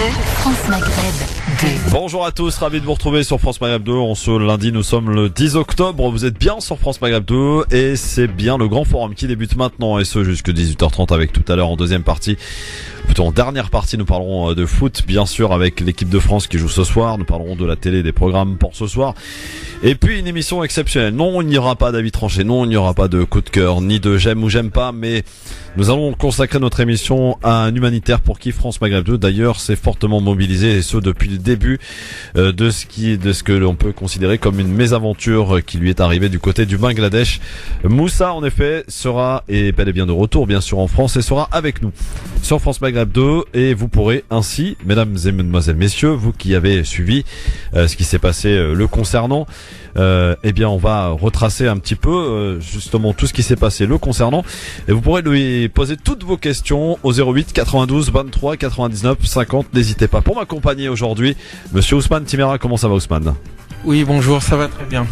France Maghreb 2. Bonjour à tous, ravi de vous retrouver sur France Maghreb 2. En ce lundi, nous sommes le 10 octobre. Vous êtes bien sur France Maghreb 2 et c'est bien le grand forum qui débute maintenant et ce jusque 18h30 avec tout à l'heure en deuxième partie. Plutôt en dernière partie, nous parlerons de foot, bien sûr, avec l'équipe de France qui joue ce soir. Nous parlerons de la télé, des programmes pour ce soir. Et puis une émission exceptionnelle. Non, il n'y aura pas d'avis tranché. Non, il n'y aura pas de coup de cœur, ni de j'aime ou j'aime pas. Mais nous allons consacrer notre émission à un humanitaire pour qui France Maghreb 2, d'ailleurs, s'est fortement mobilisé, et ce depuis le début de ce que l'on peut considérer comme une mésaventure qui lui est arrivée du côté du Bangladesh. Moussa, en effet, est bel et bien de retour, bien sûr, en France et sera avec nous sur France Maghreb 2, et vous pourrez ainsi, mesdames et mesdemoiselles, messieurs, vous qui avez suivi ce qui s'est passé le concernant, eh bien on va retracer un petit peu justement tout ce qui s'est passé le concernant, et vous pourrez lui poser toutes vos questions au 08 92 23 99 50. N'hésitez pas. Pour m'accompagner aujourd'hui, monsieur Ousmane Timéra. Comment ça va, Ousmane? Oui, bonjour, ça va très bien.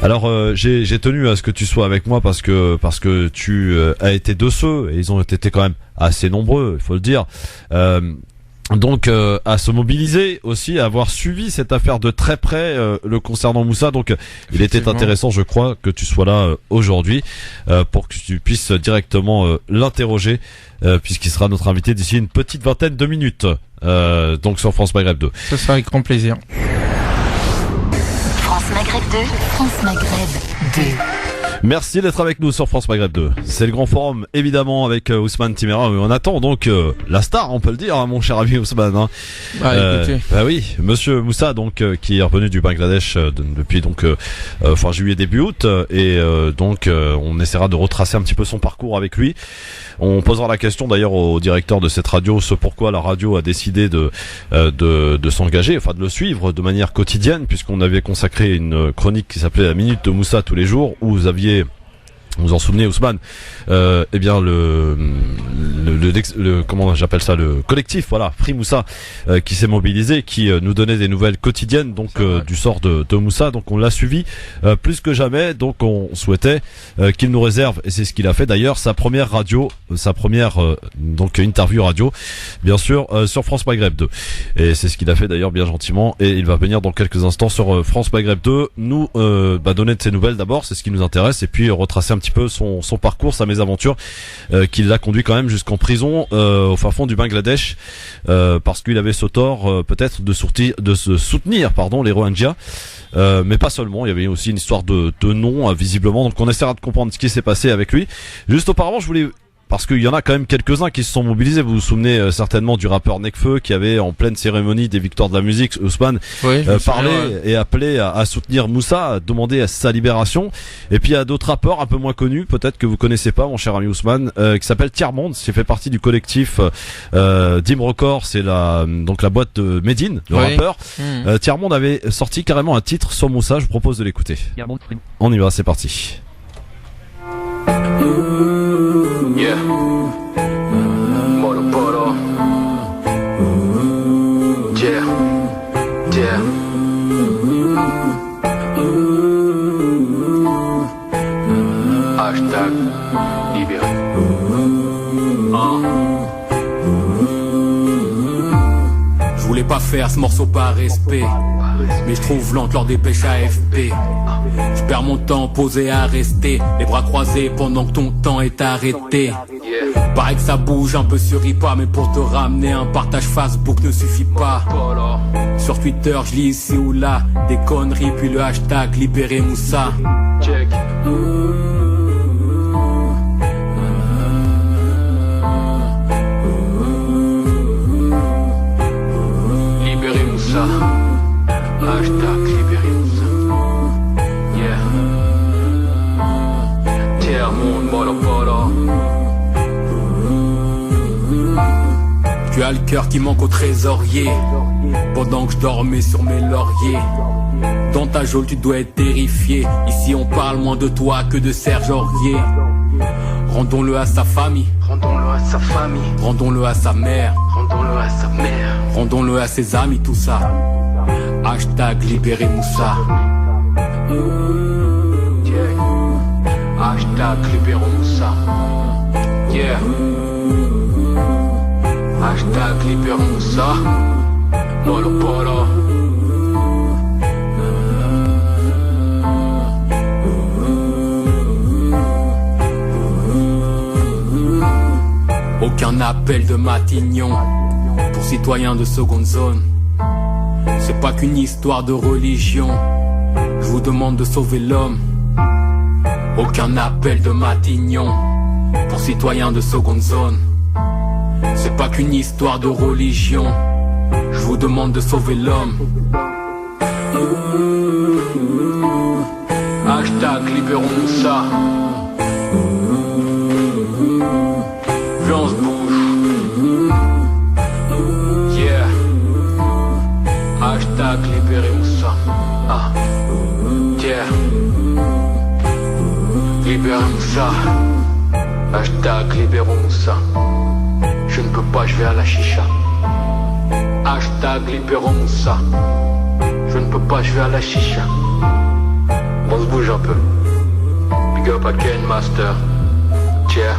Alors j'ai tenu à ce que tu sois avec moi parce que tu as été de ceux, et ils ont été quand même assez nombreux, il faut le dire, donc à se mobiliser aussi, à avoir suivi cette affaire de très près le concernant Moussa. Donc il était intéressant, je crois, que tu sois là aujourd'hui pour que tu puisses directement l'interroger puisqu'il sera notre invité d'ici une petite vingtaine de minutes donc sur France Maghreb 2. Ce sera avec grand plaisir. France Maghreb 2, France Maghreb 2. Merci d'être avec nous sur France Maghreb 2. C'est le grand forum, évidemment, avec Ousmane Timéra. On attend donc la star, on peut le dire, hein, mon cher ami Ousmane. Hein. Écoutez. Bah oui, monsieur Moussa, donc qui est revenu du Bangladesh depuis donc fin juillet début août, et donc on essaiera de retracer un petit peu son parcours avec lui. On posera la question d'ailleurs au directeur de cette radio, ce pourquoi la radio a décidé de s'engager, enfin de le suivre de manière quotidienne, puisqu'on avait consacré une chronique qui s'appelait la Minute de Moussa tous les jours, où vous aviez, vous en souvenez, Ousmane, eh bien le comment j'appelle ça, le collectif, voilà, Free Moussa, qui s'est mobilisé, qui nous donnait des nouvelles quotidiennes, donc du sort de Moussa. Donc on l'a suivi plus que jamais. Donc on souhaitait qu'il nous réserve, et c'est ce qu'il a fait d'ailleurs, sa première radio, donc interview radio, bien sûr, sur France Maghreb 2. Et c'est ce qu'il a fait d'ailleurs bien gentiment. Et il va venir dans quelques instants sur France Maghreb 2 nous donner de ses nouvelles d'abord, c'est ce qui nous intéresse, et puis retracer un petit peu son parcours, sa mésaventure qui l'a conduit quand même jusqu'en prison au fin fond du Bangladesh, parce qu'il avait ce tort peut-être de soutenir les Rohingyas, mais pas seulement. Il y avait aussi une histoire de nom visiblement, donc on essaiera de comprendre ce qui s'est passé avec lui. Juste auparavant, je voulais, parce qu'il y en a quand même quelques-uns qui se sont mobilisés. Vous vous souvenez certainement du rappeur Nekfeu qui avait, en pleine cérémonie des victoires de la musique, Ousmane, parlé et appelé à soutenir Moussa, à demander à sa libération. Et puis il y a d'autres rappeurs un peu moins connus, peut-être que vous connaissez pas, mon cher ami Ousmane, qui s'appelle Tiers-Monde, qui fait partie du collectif Dim Record, c'est la boîte de Medine, le rappeur. Tiers-Monde avait sorti carrément un titre sur Moussa, je vous propose de l'écouter. On y va, c'est parti. Yeah. Moro. Yeah. Yeah. Hashtag libéré. Je voulais pas faire ce morceau par respect, mais je trouve lente leur dépêche AFP. Je perds mon temps posé à rester, les bras croisés pendant que ton temps est arrêté. Paraît que ça bouge un peu sur IPA, mais pour te ramener un partage Facebook ne suffit pas. Sur Twitter je lis ici ou là des conneries, puis le hashtag libéré Moussa. Check. Libéré Moussa. Hashtag libéré Moussa. Yeah. Tiers-monde, Moro. Tu as le cœur qui manque au trésorier, pendant que je dormais sur mes lauriers. Dans ta geôle tu dois être terrifié. Ici on parle moins de toi que de Serge Aurier. Rendons-le à sa famille, Rendons-le à sa famille. rendons-le à sa mère, Rendons-le à sa mère. rendons-le à ses amis, tout ça. Hashtag libéré Moussa. Yeah. Hashtag libéré Moussa. Yeah. Hashtag libéré Moussa. Molo Polo. Aucun appel de Matignon pour citoyens de seconde zone. C'est pas qu'une histoire de religion. Je vous demande de sauver l'homme. Aucun appel de Matignon pour citoyens de seconde zone. C'est pas qu'une histoire de religion. Je vous demande de sauver l'homme. Hashtag libérons Moussa. Viens on se bouge. Yeah. Hashtag libérer Moussa. Ah. Yeah. Libérer Moussa. Hashtag libérons Moussa. Je ne peux pas, je vais à la chicha. Hashtag libérons Moussa. Je ne peux pas, je vais à la chicha. On se bouge un peu. Big up à Ken Master. Yeah.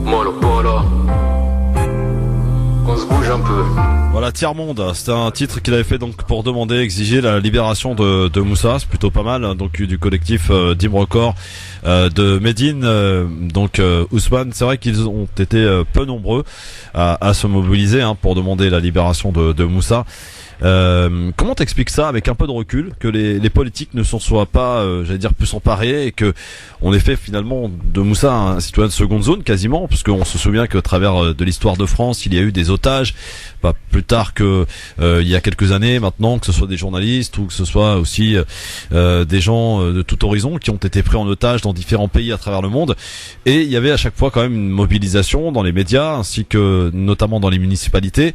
Molo Polo. On se bouge un peu. Voilà, Tiers-Monde, c'était un titre qu'il avait fait donc pour demander, exiger la libération de Moussa, c'est plutôt pas mal, donc du collectif Dim Record de Médine, donc Ousmane, c'est vrai qu'ils ont été peu nombreux à se mobiliser pour demander la libération de Moussa. Comment t'expliques ça avec un peu de recul, que les politiques ne s'en soient pas, j'allais dire, plus emparés, et que on ait fait finalement de Moussa un citoyen de seconde zone quasiment, parce qu'on se souvient qu'à travers de l'histoire de France, il y a eu des otages, pas plus tard que il y a quelques années maintenant, que ce soit des journalistes ou que ce soit aussi des gens de tout horizon qui ont été pris en otage dans différents pays à travers le monde, et il y avait à chaque fois quand même une mobilisation dans les médias ainsi que notamment dans les municipalités.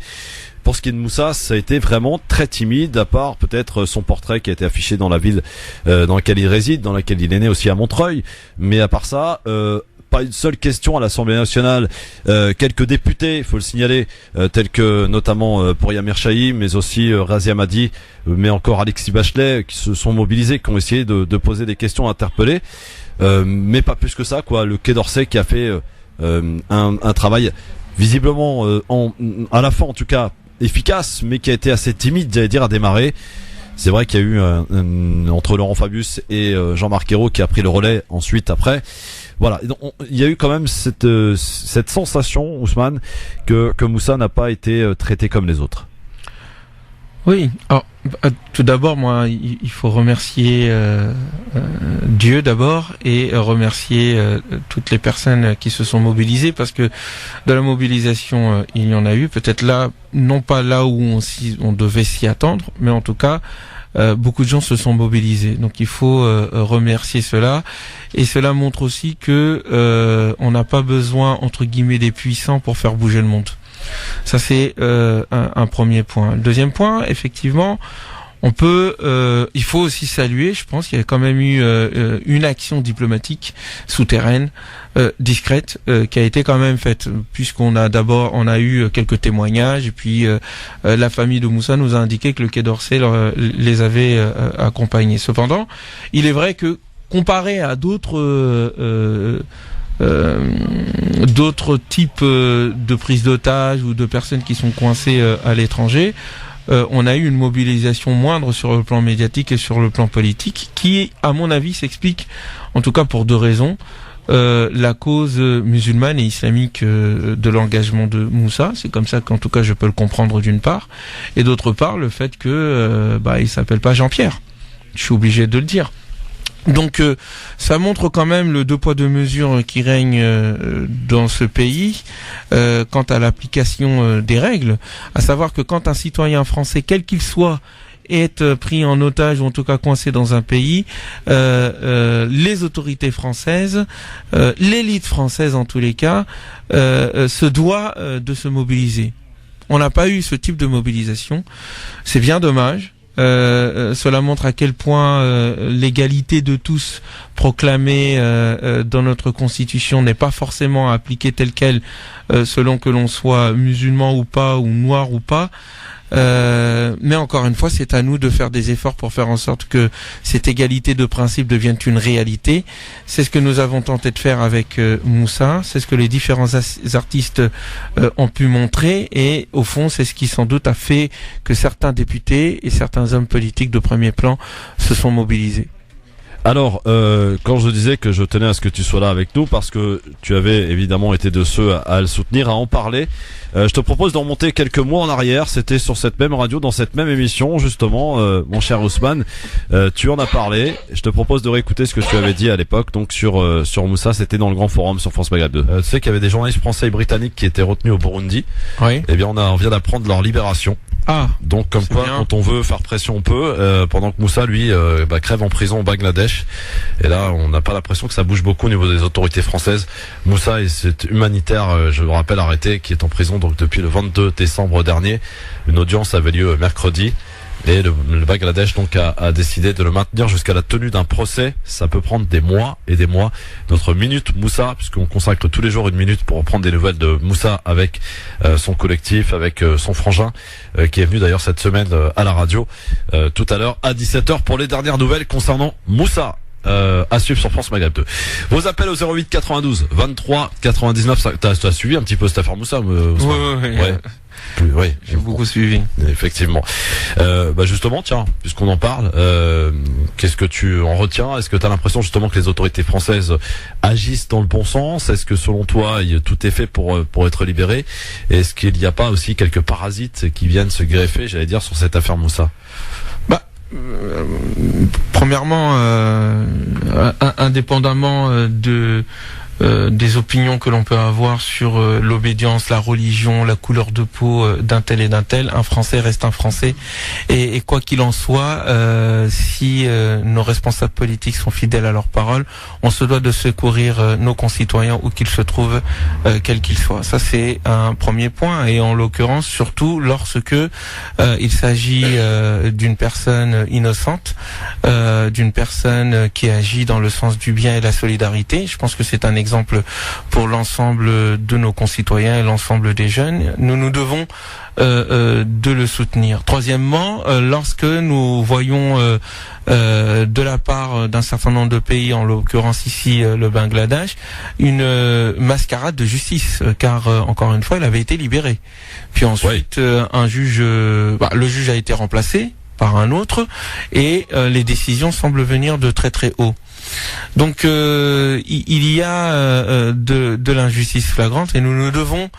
Pour ce qui est de Moussa, ça a été vraiment très timide, à part peut-être son portrait qui a été affiché dans la ville dans laquelle il réside, dans laquelle il est né aussi à Montreuil. Mais à part ça, pas une seule question à l'Assemblée nationale. Quelques députés, il faut le signaler, tels que notamment Pouria Mirchaï, mais aussi Razia Madi, mais encore Alexis Bachelet, qui se sont mobilisés, qui ont essayé de poser des questions interpellées. Mais pas plus que ça, quoi. Le Quai d'Orsay qui a fait un travail visiblement, à la fin en tout cas, efficace, mais qui a été assez timide, j'allais dire, à démarrer. C'est vrai qu'il y a eu entre Laurent Fabius et Jean-Marc Ayrault qui a pris le relais ensuite après. Voilà, il y a eu quand même cette sensation, Ousmane, que Moussa n'a pas été traité comme les autres. Oui, alors, tout d'abord, moi, il faut remercier Dieu d'abord et remercier toutes les personnes qui se sont mobilisées, parce que de la mobilisation, il y en a eu, peut-être là, non pas là où on devait s'y attendre, mais en tout cas, beaucoup de gens se sont mobilisés. Donc il faut remercier cela, et cela montre aussi que on n'a pas besoin, entre guillemets, des puissants pour faire bouger le monde. Ça c'est un premier point. Le deuxième point, effectivement, on peut, il faut aussi saluer. Je pense qu'il y a quand même eu une action diplomatique souterraine, discrète, qui a été quand même faite, puisqu'on a eu quelques témoignages, et puis la famille de Moussa nous a indiqué que le Quai d'Orsay les avait accompagnés. Cependant, il est vrai que comparé à d'autres types de prise d'otages ou de personnes qui sont coincées à l'étranger, on a eu une mobilisation moindre sur le plan médiatique et sur le plan politique, qui, à mon avis, s'explique, en tout cas pour deux raisons. La cause musulmane et islamique de l'engagement de Moussa, c'est comme ça qu'en tout cas je peux le comprendre d'une part, et d'autre part le fait que il s'appelle pas Jean-Pierre. Je suis obligé de le dire. Donc ça montre quand même le deux poids deux mesures qui règne dans ce pays quant à l'application des règles, à savoir que quand un citoyen français, quel qu'il soit, est pris en otage ou en tout cas coincé dans un pays, les autorités françaises, l'élite française en tous les cas, se doit de se mobiliser. On n'a pas eu ce type de mobilisation, c'est bien dommage. Cela montre à quel point l'égalité de tous proclamée dans notre constitution n'est pas forcément appliquée telle quelle selon que l'on soit musulman ou pas, ou noir ou pas. Mais encore une fois, c'est à nous de faire des efforts pour faire en sorte que cette égalité de principe devienne une réalité. C'est ce que nous avons tenté de faire avec Moussa, c'est ce que les différents artistes ont pu montrer, et au fond, c'est ce qui sans doute a fait que certains députés et certains hommes politiques de premier plan se sont mobilisés. Alors, quand je disais que je tenais à ce que tu sois là avec nous, parce que tu avais évidemment été de ceux à le soutenir, à en parler, je te propose de remonter quelques mois en arrière. C'était sur cette même radio, dans cette même émission, justement, mon cher Ousmane, tu en as parlé. Je te propose de réécouter ce que tu avais dit à l'époque, donc sur Moussa. C'était dans le Grand Forum sur France Maghreb 2. Tu sais qu'il y avait des journalistes français et britanniques qui étaient retenus au Burundi. Oui. Eh bien, on vient d'apprendre leur libération. Ah, donc comme quoi, bien. Quand on veut faire pression, on peut. Pendant que Moussa, lui, crève en prison au Bangladesh. Et là, on n'a pas l'impression que ça bouge beaucoup au niveau des autorités françaises. Moussa est cet humanitaire, je le rappelle, arrêté, qui est en prison donc depuis le 22 décembre dernier. Une audience avait lieu mercredi. Et le Bangladesh donc a décidé de le maintenir jusqu'à la tenue d'un procès. Ça peut prendre des mois et des mois. Notre minute Moussa, puisqu'on consacre tous les jours une minute pour prendre des nouvelles de Moussa avec son collectif, avec son frangin, qui est venu d'ailleurs cette semaine à la radio tout à l'heure à 17h pour les dernières nouvelles concernant Moussa. À suivre sur France Maghreb 2. Vos appels au 08 92 23 99. T'as suivi un petit peu cette affaire Moussa? Oui, j'ai beaucoup suivi. Effectivement. Justement, tiens, puisqu'on en parle, qu'est-ce que tu en retiens? Est-ce que tu as l'impression justement que les autorités françaises agissent dans le bon sens? Est-ce que selon toi, tout est fait pour être libéré? Est-ce qu'il n'y a pas aussi quelques parasites qui viennent se greffer, j'allais dire, sur cette affaire Moussa? Premièrement, indépendamment des opinions que l'on peut avoir sur l'obédience, la religion, la couleur de peau d'un tel et d'un tel, un Français reste un Français. Et quoi qu'il en soit, si nos responsables politiques sont fidèles à leurs paroles, on se doit de secourir nos concitoyens où qu'ils se trouvent, quels qu'ils soient. Ça, c'est un premier point. Et en l'occurrence, surtout lorsque il s'agit d'une personne innocente, d'une personne qui agit dans le sens du bien et de la solidarité. Je pense que c'est un exemple pour l'ensemble de nos concitoyens et l'ensemble des jeunes. Nous devons de le soutenir. Troisièmement, lorsque nous voyons de la part d'un certain nombre de pays, en l'occurrence ici le Bangladesh, une mascarade de justice, car encore une fois, il avait été libéré. Puis ensuite, un juge, le juge a été remplacé par un autre, et les décisions semblent venir de très très haut. Donc il y a de l'injustice flagrante, et nous devons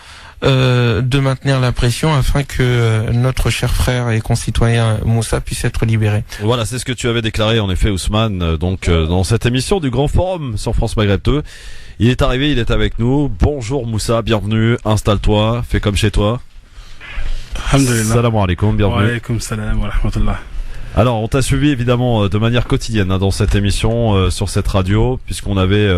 de maintenir la pression afin que notre cher frère et concitoyen Moussa puisse être libéré. Voilà, c'est ce que tu avais déclaré en effet, Ousmane, dans cette émission du Grand Forum sur France Maghreb 2. Il est arrivé, il est avec nous. Bonjour Moussa, bienvenue, installe-toi, fais comme chez toi. Alhamdulillah. Salam alaikum, bienvenue. Wa alaikum salam wa rahmatullah. Alors, on t'a suivi évidemment de manière quotidienne dans cette émission, sur cette radio, puisqu'on avait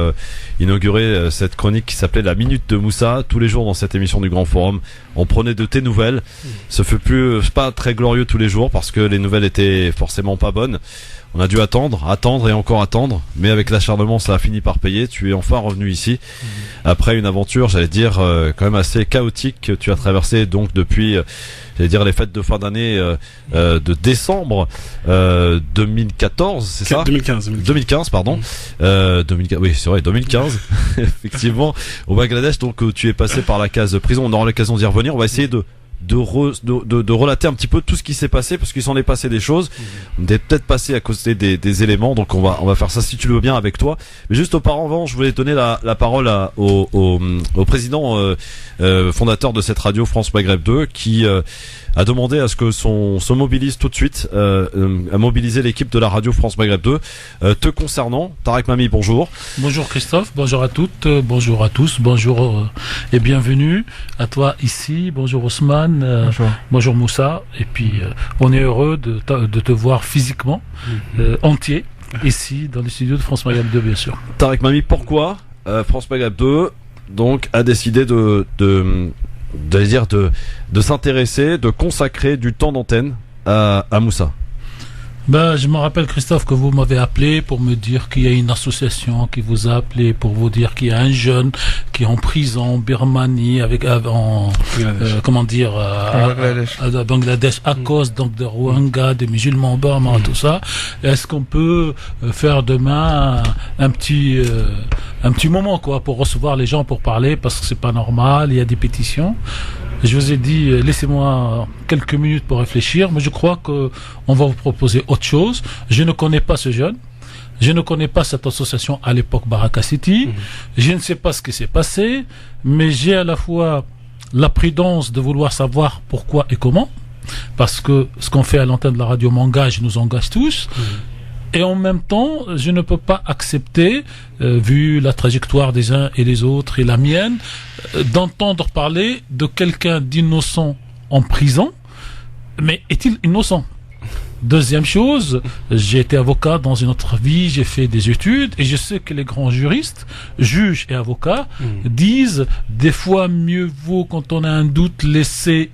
inauguré cette chronique qui s'appelait La Minute de Moussa. Tous les jours dans cette émission du Grand Forum, on prenait de tes nouvelles. Ce fut pas très glorieux tous les jours parce que les nouvelles étaient forcément pas bonnes. On a dû attendre et encore attendre, mais avec l'acharnement, ça a fini par payer. Tu es enfin revenu ici après une aventure, j'allais dire quand même assez chaotique que tu as traversé donc depuis, j'allais dire, les fêtes de fin d'année de décembre 2014, c'est ça? 2015, pardon. 2015, oui, c'est vrai, 2015. Effectivement, au Bangladesh, donc où tu es passé par la case prison. On aura l'occasion d'y revenir. On va essayer de relater un petit peu tout ce qui s'est passé, parce qu'il s'en est passé des choses. On est peut-être passé à côté des éléments, donc on va faire ça si tu le veux bien avec toi. Mais juste auparavant, je voulais donner la parole au président fondateur de cette radio France Maghreb 2 qui a demandé à ce que se mobilise tout de suite, à mobiliser l'équipe de la radio France Maghreb 2. Te concernant, Tarek Mami, bonjour. Bonjour Christophe, bonjour à toutes, bonjour à tous, bonjour et bienvenue à toi ici, bonjour Ousmane, bonjour Moussa, et puis on est heureux de te voir physiquement, entier, ici dans les studios de France Maghreb 2 bien sûr. Tarek Mami, pourquoi France Maghreb 2 donc a décidé de s'intéresser, de consacrer du temps d'antenne à Moussa? Je me rappelle, Christophe, que vous m'avez appelé pour me dire qu'il y a une association qui vous a appelé pour vous dire qu'il y a un jeune qui est en prison en Birmanie à Bangladesh à cause donc de Rohingyas, des musulmans Burma, tout ça. Est-ce qu'on peut faire demain un petit moment pour recevoir les gens pour parler, parce que c'est pas normal, il y a des pétitions. Je vous ai dit, laissez-moi quelques minutes pour réfléchir, mais je crois qu'on va vous proposer autre chose. Je ne connais pas ce jeune. Je ne connais pas cette association à l'époque Baraka City. Je ne sais pas ce qui s'est passé, mais j'ai à la fois la prudence de vouloir savoir pourquoi et comment, parce que ce qu'on fait à l'antenne de la radio m'engage, nous engage tous. Et en même temps, je ne peux pas accepter, vu la trajectoire des uns et des autres et la mienne, d'entendre parler de quelqu'un d'innocent en prison. Mais est-il innocent? Deuxième chose, j'ai été avocat dans une autre vie, j'ai fait des études et je sais que les grands juristes, juges et avocats disent des fois mieux vaut, quand on a un doute, laisser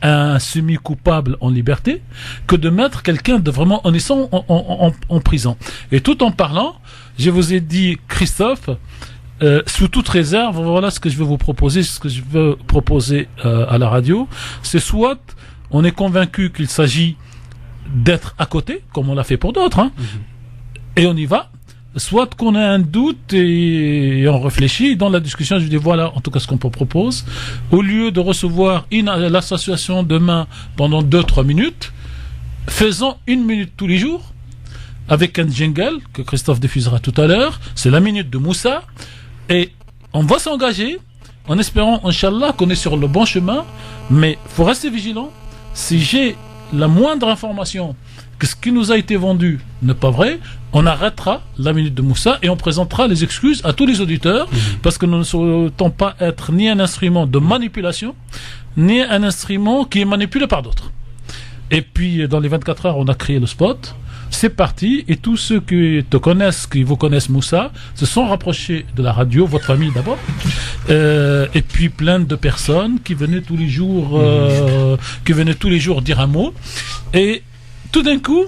un semi-coupable en liberté que de mettre quelqu'un de vraiment innocent en prison. Et tout en parlant, je vous ai dit, Christophe, sous toute réserve, voilà ce que je veux vous proposer, ce que je veux proposer à la radio, c'est soit on est convaincu qu'il s'agit d'être à côté, comme on l'a fait pour d'autres, et on y va, soit qu'on a un doute et on réfléchit. Dans la discussion, je dis voilà, en tout cas, ce qu'on propose. Au lieu de recevoir l'association demain pendant 2-3 minutes, faisons 1 minute tous les jours avec un jingle que Christophe diffusera tout à l'heure. C'est la minute de Moussa. Et on va s'engager en espérant, Inch'Allah, qu'on est sur le bon chemin. Mais il faut rester vigilant. Si j'ai la moindre information que ce qui nous a été vendu n'est pas vrai, on arrêtera la minute de Moussa et on présentera les excuses à tous les auditeurs, parce que nous ne souhaitons pas être ni un instrument de manipulation, ni un instrument qui est manipulé par d'autres. Et puis, dans les 24 heures, on a créé le spot. C'est parti, et tous ceux qui te connaissent, qui vous connaissent, Moussa, se sont rapprochés de la radio, votre famille d'abord, et puis plein de personnes qui venaient tous les jours, dire un mot. Et tout d'un coup,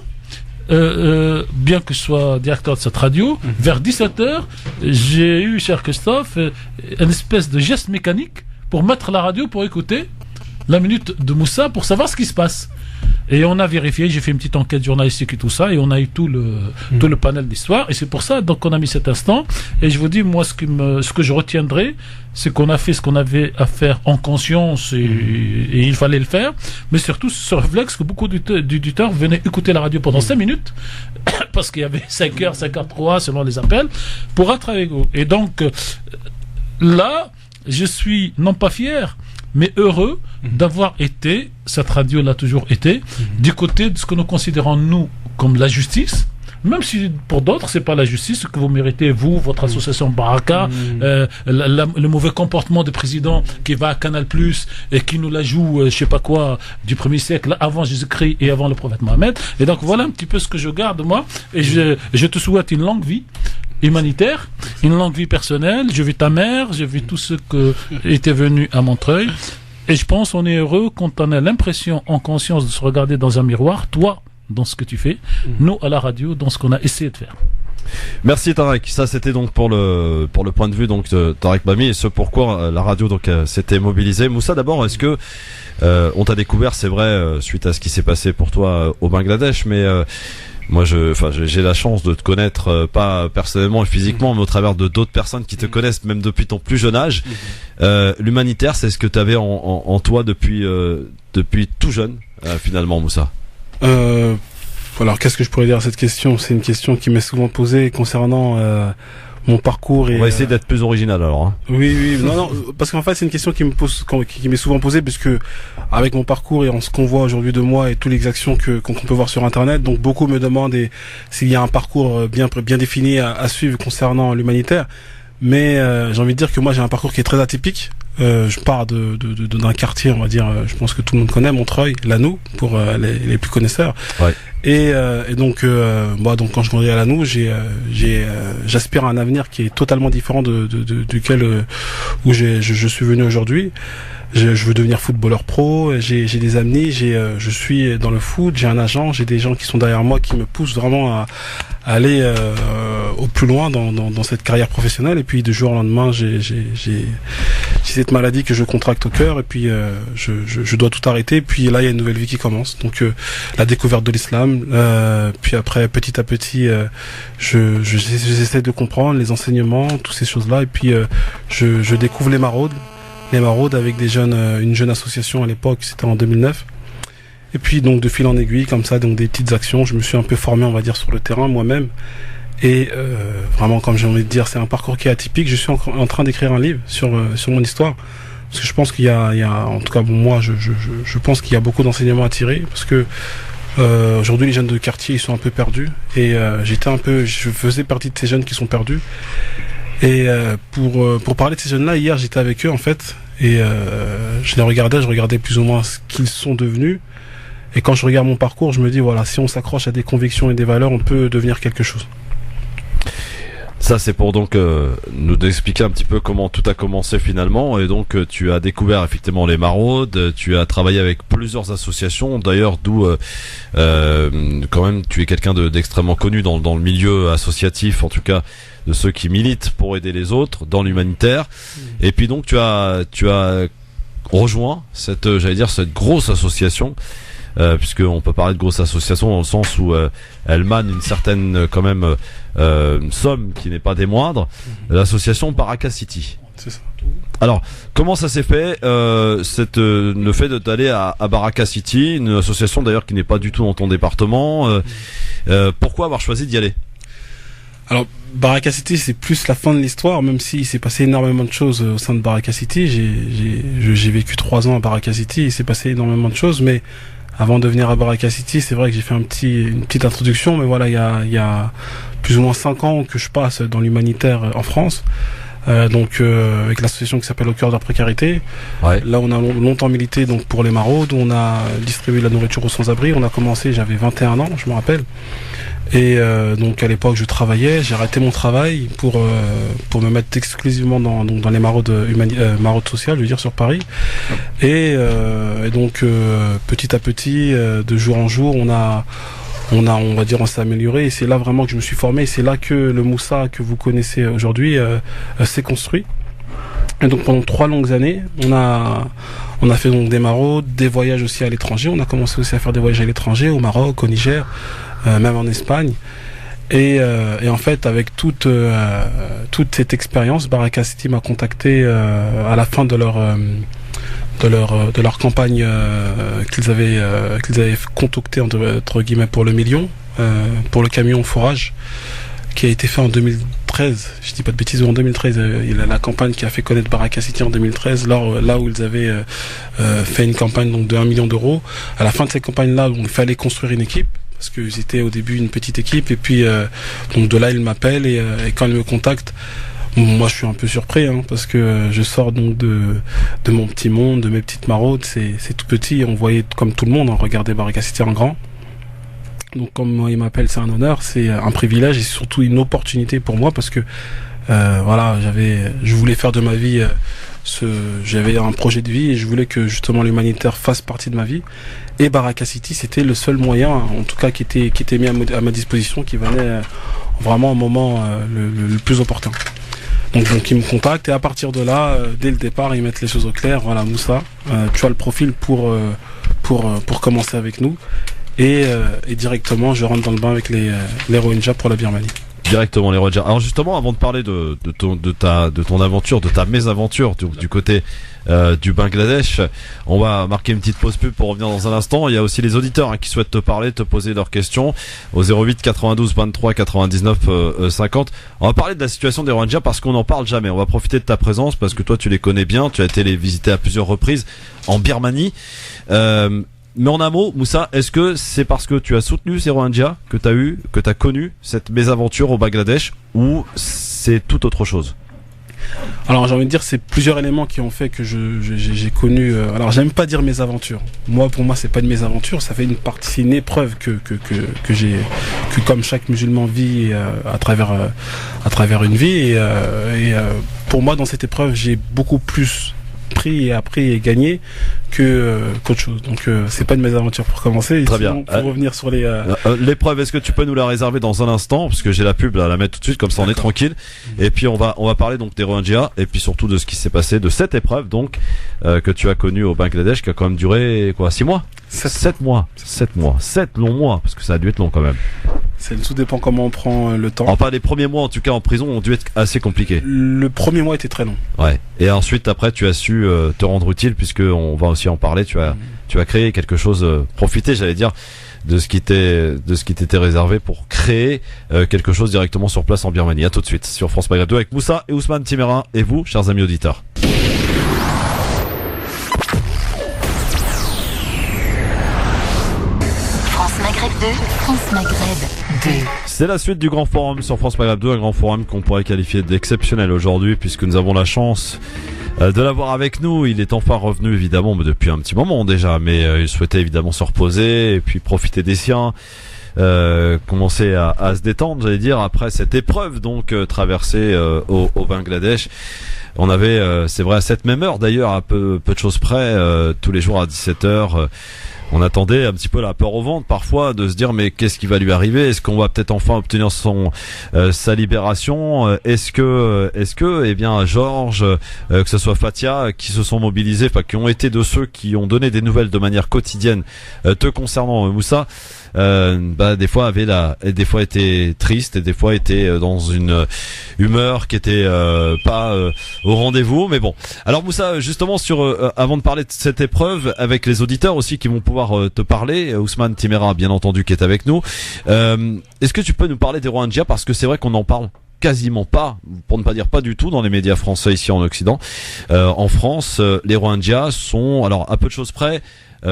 bien que je sois directeur de cette radio, vers 17h, j'ai eu, cher Christophe, une espèce de geste mécanique pour mettre la radio, pour écouter la minute de Moussa, pour savoir ce qui se passe. Et on a vérifié, j'ai fait une petite enquête journalistique et tout ça, et on a eu tout le panel d'histoire, et c'est pour ça donc qu'on a mis cet instant. Et je vous dis, moi, ce que je retiendrai, c'est qu'on a fait ce qu'on avait à faire en conscience, et il fallait le faire, mais surtout ce réflexe que beaucoup d'auditeurs venaient écouter la radio pendant 5 minutes, parce qu'il y avait 5h, 5h03 selon les appels, pour être avec vous. Et donc, là, je suis non pas fier, mais heureux d'avoir été, cette radio l'a toujours été, du côté de ce que nous considérons, nous, comme la justice, même si pour d'autres, c'est pas la justice, ce que vous méritez, vous, votre association Baraka, le mauvais comportement du président qui va à Canal+, et qui nous la joue, je sais pas quoi, du 1er siècle, avant Jésus-Christ et avant le prophète Mohammed. Et donc, voilà un petit peu ce que je garde, moi, et je te souhaite une longue vie humanitaire, une longue vie personnelle. J'ai vu ta mère, j'ai vu tous ceux qui étaient venus à Montreuil, et je pense qu'on est heureux quand on a l'impression, en conscience, de se regarder dans un miroir, toi dans ce que tu fais, nous à la radio dans ce qu'on a essayé de faire. Merci Tarek, ça c'était donc pour le point de vue donc de Tarek Bami, et ce pourquoi la radio donc s'était mobilisée. Moussa, d'abord, est-ce que on t'a découvert, c'est vrai, suite à ce qui s'est passé pour toi au Bangladesh, mais moi, j'ai la chance de te connaître, pas personnellement et physiquement, mais au travers de d'autres personnes qui te connaissent même depuis ton plus jeune âge. L'humanitaire, c'est ce que tu avais en toi depuis tout jeune, finalement, Moussa. Alors, qu'est-ce que je pourrais dire à cette question? C'est une question qui m'est souvent posée concernant mon parcours. On va essayer d'être plus original alors. Hein. Oui, non, parce qu'en fait c'est une question qui m'est souvent posée, puisque avec mon parcours et en ce qu'on voit aujourd'hui de moi et toutes les actions qu'on peut voir sur Internet, donc beaucoup me demandent s'il y a un parcours bien défini à suivre concernant l'humanitaire. Mais j'ai envie de dire que moi j'ai un parcours qui est très atypique. Je pars d'un quartier, on va dire, je pense que tout le monde connaît, Montreuil, Lannou, pour les plus connaisseurs. Ouais. Et donc moi, donc quand je grandis à Lannou, j'aspire à un avenir qui est totalement différent duquel où je suis venu aujourd'hui. Je veux devenir footballeur pro, j'ai des amis, je suis dans le foot, j'ai un agent, j'ai des gens qui sont derrière moi qui me poussent vraiment à aller au plus loin dans cette carrière professionnelle. Et puis du jour au lendemain, j'ai cette maladie que je contracte au cœur, et puis je dois tout arrêter. Et puis là, il y a une nouvelle vie qui commence. Donc la découverte de l'islam, puis après petit à petit, j'essaie de comprendre les enseignements, toutes ces choses-là. Et puis je découvre les maraudes avec une jeune association à l'époque, c'était en 2009. Et puis donc de fil en aiguille comme ça, donc des petites actions, je me suis un peu formé, on va dire, sur le terrain moi-même. Et vraiment, comme j'ai envie de dire, c'est un parcours qui est atypique. Je suis en train d'écrire un livre sur mon histoire, parce que je pense qu'il y a en tout cas bon, moi je pense qu'il y a beaucoup d'enseignements à tirer, parce que aujourd'hui les jeunes de quartier ils sont un peu perdus, et je faisais partie de ces jeunes qui sont perdus. Et pour parler de ces jeunes-là, hier j'étais avec eux en fait, et je regardais plus ou moins ce qu'ils sont devenus. Et quand je regarde mon parcours, je me dis voilà, si on s'accroche à des convictions et des valeurs, on peut devenir quelque chose. Ça c'est pour donc nous expliquer un petit peu comment tout a commencé finalement. Et donc tu as découvert effectivement les maraudes, tu as travaillé avec plusieurs associations, d'ailleurs d'où quand même tu es quelqu'un d'extrêmement connu dans le milieu associatif, en tout cas de ceux qui militent pour aider les autres dans l'humanitaire. Et puis donc tu as rejoint cette grosse association, puisque on peut parler de grosse association dans le sens où elle mane une certaine quand même somme qui n'est pas des moindres, l'association Baraka City. C'est ça. Alors, comment ça s'est fait, le fait d'aller à Baraka City, une association d'ailleurs qui n'est pas du tout dans ton département, pourquoi avoir choisi d'y aller? Alors, Baraka City, c'est plus la fin de l'histoire, même s'il s'est passé énormément de choses au sein de Baraka City. J'ai vécu 3 ans à Baraka City, il s'est passé énormément de choses, mais avant de venir à Baraka City, c'est vrai que j'ai fait une petite introduction, mais voilà, il y a plus ou moins 5 ans que je passe dans l'humanitaire en France. Avec l'association qui s'appelle Au cœur de la précarité. Ouais. Là, on a longtemps milité donc pour les maraudes, on a distribué de la nourriture aux sans-abri. On a commencé, j'avais 21 ans, je me rappelle. Et donc à l'époque, je travaillais, j'ai arrêté mon travail pour me mettre exclusivement dans les maraudes sociales, je veux dire, sur Paris. Et donc petit à petit, de jour en jour, on s'est amélioré, et c'est là vraiment que je me suis formé, et c'est là que le Moussa que vous connaissez aujourd'hui s'est construit. Et donc pendant 3 longues années, on a fait donc des maraudes, des voyages aussi à l'étranger. On a commencé aussi à faire des voyages à l'étranger, au Maroc, au Niger, même en Espagne. Et en fait, avec toute cette expérience, Baraka City m'a contacté à la fin de leur campagne qu'ils avaient concoctée entre guillemets pour le million, pour le camion forage, qui a été fait en 2013, je dis pas de bêtises, en 2013, il a la campagne qui a fait connaître Baraka City en 2013, là où ils avaient fait une campagne donc de 1 million d'euros. À la fin de cette campagne-là, il fallait construire une équipe, parce qu'ils étaient au début une petite équipe, et puis donc de là ils m'appellent, et quand ils me contactent, moi je suis un peu surpris, parce que je sors donc de mon petit monde, de mes petites maraudes, c'est tout petit, on voyait comme tout le monde, on regardait Baraka City en grand. Donc comme ils m'appellent, c'est un honneur, c'est un privilège, et surtout une opportunité pour moi, parce que je voulais faire de ma vie j'avais un projet de vie, et je voulais que justement l'humanitaire fasse partie de ma vie, et Baraka City c'était le seul moyen, en tout cas qui était mis à ma disposition, qui venait vraiment au moment le plus opportun. Donc ils me contactent, et à partir de là, dès le départ, ils mettent les choses au clair. Voilà, Moussa, tu as le profil pour commencer avec nous. Et directement, je rentre dans le bain avec les Rohingyas pour la Birmanie. Directement les Rohingyas. Alors justement, avant de parler de ton aventure, de ta mésaventure du côté du Bangladesh, on va marquer une petite pause pub pour revenir dans un instant. Il y a aussi les auditeurs qui souhaitent te parler, te poser leurs questions au 08 92 23 99 50. On va parler de la situation des Rohingyas parce qu'on n'en parle jamais. On va profiter de ta présence parce que toi tu les connais bien, tu as été les visiter à plusieurs reprises en Birmanie. Mais en un mot, Moussa, est-ce que c'est parce que tu as soutenu ces Rohingyas que tu as connu cette mésaventure au Bangladesh, ou c'est tout autre chose? Alors j'ai envie de dire, c'est plusieurs éléments qui ont fait que j'ai connu. Alors j'aime pas dire mes aventures. Pour moi, c'est pas une mésaventure. Ça fait une partie, c'est une épreuve que comme chaque musulman vit à travers une vie. Et pour moi, dans cette épreuve, j'ai beaucoup plus pris et appris et gagné qu'autre chose. Donc c'est pas une mésaventure pour commencer. Très bien. Pour revenir sur les l'épreuve, est-ce que tu peux nous la réserver dans un instant, parce que j'ai la pub à la mettre tout de suite, comme ça on est tranquille. Et puis on va parler donc des Rohingyas et puis surtout de ce qui s'est passé de cette épreuve donc que tu as connue au Bangladesh, qui a quand même duré 6 mois. 7 mois. 7 longs mois, parce que ça a dû être long quand même. Tout dépend comment on prend le temps. Enfin, les premiers mois, en tout cas en prison, ont dû être assez compliqués. Le premier mois était très long. Ouais. Et ensuite, après, tu as su te rendre utile, puisque on va aussi en parler. Tu as créé quelque chose, profiter, j'allais dire, de ce qui t'était réservé pour créer quelque chose directement sur place en Birmanie. À tout de suite sur France Maghreb 2 avec Moussa et Ousmane Timérin et vous, chers amis auditeurs. France Maghreb 2. C'est la suite du Grand Forum sur France Maghreb 2, un Grand Forum qu'on pourrait qualifier d'exceptionnel aujourd'hui, puisque nous avons la chance de l'avoir avec nous. Il est enfin revenu évidemment depuis un petit moment déjà, mais il souhaitait évidemment se reposer et puis profiter des siens, commencer à se détendre, j'allais dire, après cette épreuve donc traversée au Bangladesh. On avait, c'est vrai, à cette même heure d'ailleurs, à peu de choses près, tous les jours à 17h, on attendait un petit peu la peur au ventre parfois de se dire mais qu'est-ce qui va lui arriver? Est-ce qu'on va peut-être enfin obtenir sa libération? Est-ce que eh bien Georges, que ce soit Fatia, qui se sont mobilisés, enfin qui ont été de ceux qui ont donné des nouvelles de manière quotidienne te concernant, Moussa, des fois des fois étaient tristes et des fois étaient dans une humeur qui était pas au rendez-vous, mais bon. Alors Moussa, justement avant de parler de cette épreuve avec les auditeurs aussi qui vont pouvoir te parler, Ousmane Timérin bien entendu qui est avec nous, est-ce que tu peux nous parler des Rohingyas, parce que c'est vrai qu'on en parle quasiment pas, pour ne pas dire pas du tout dans les médias français ici en Occident. En France, les Rohingyas sont, alors à peu de choses près,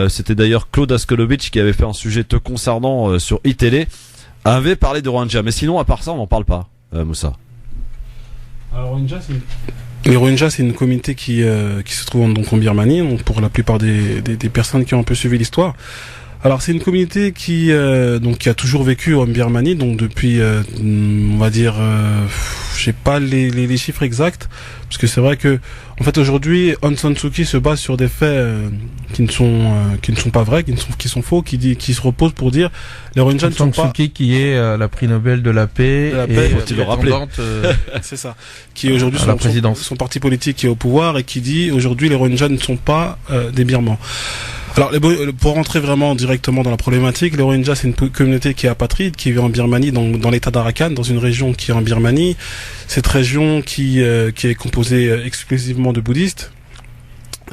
c'était d'ailleurs Claude Askolovitch qui avait fait un sujet te concernant sur iTélé, avait parlé de Rohingyas, mais sinon à part ça on n'en parle pas, Moussa. Alors les Rohingyas, c'est une communauté qui se trouve donc en Birmanie, donc pour la plupart des personnes qui ont un peu suivi l'histoire. Alors c'est une communauté qui a toujours vécu en Birmanie, donc depuis on va dire j'ai pas les chiffres exacts, parce que c'est vrai que en fait aujourd'hui Aung San Suu Kyi se base sur des faits qui ne sont pas vrais, qui sont faux, qui se reposent pour dire les Rohingyas ne sont pas. Aung San Suu Kyi qui est la prix Nobel de la paix, faut-il le rappeler. C'est ça, qui est aujourd'hui son parti politique qui est au pouvoir et qui dit aujourd'hui les Rohingyas ne sont pas des Birmans. Alors, pour rentrer vraiment directement dans la problématique, les Rohingyas, c'est une communauté qui est apatride, qui vit en Birmanie, dans l'état d'Arakan, dans une région qui est en Birmanie. Cette région qui est composée exclusivement de bouddhistes.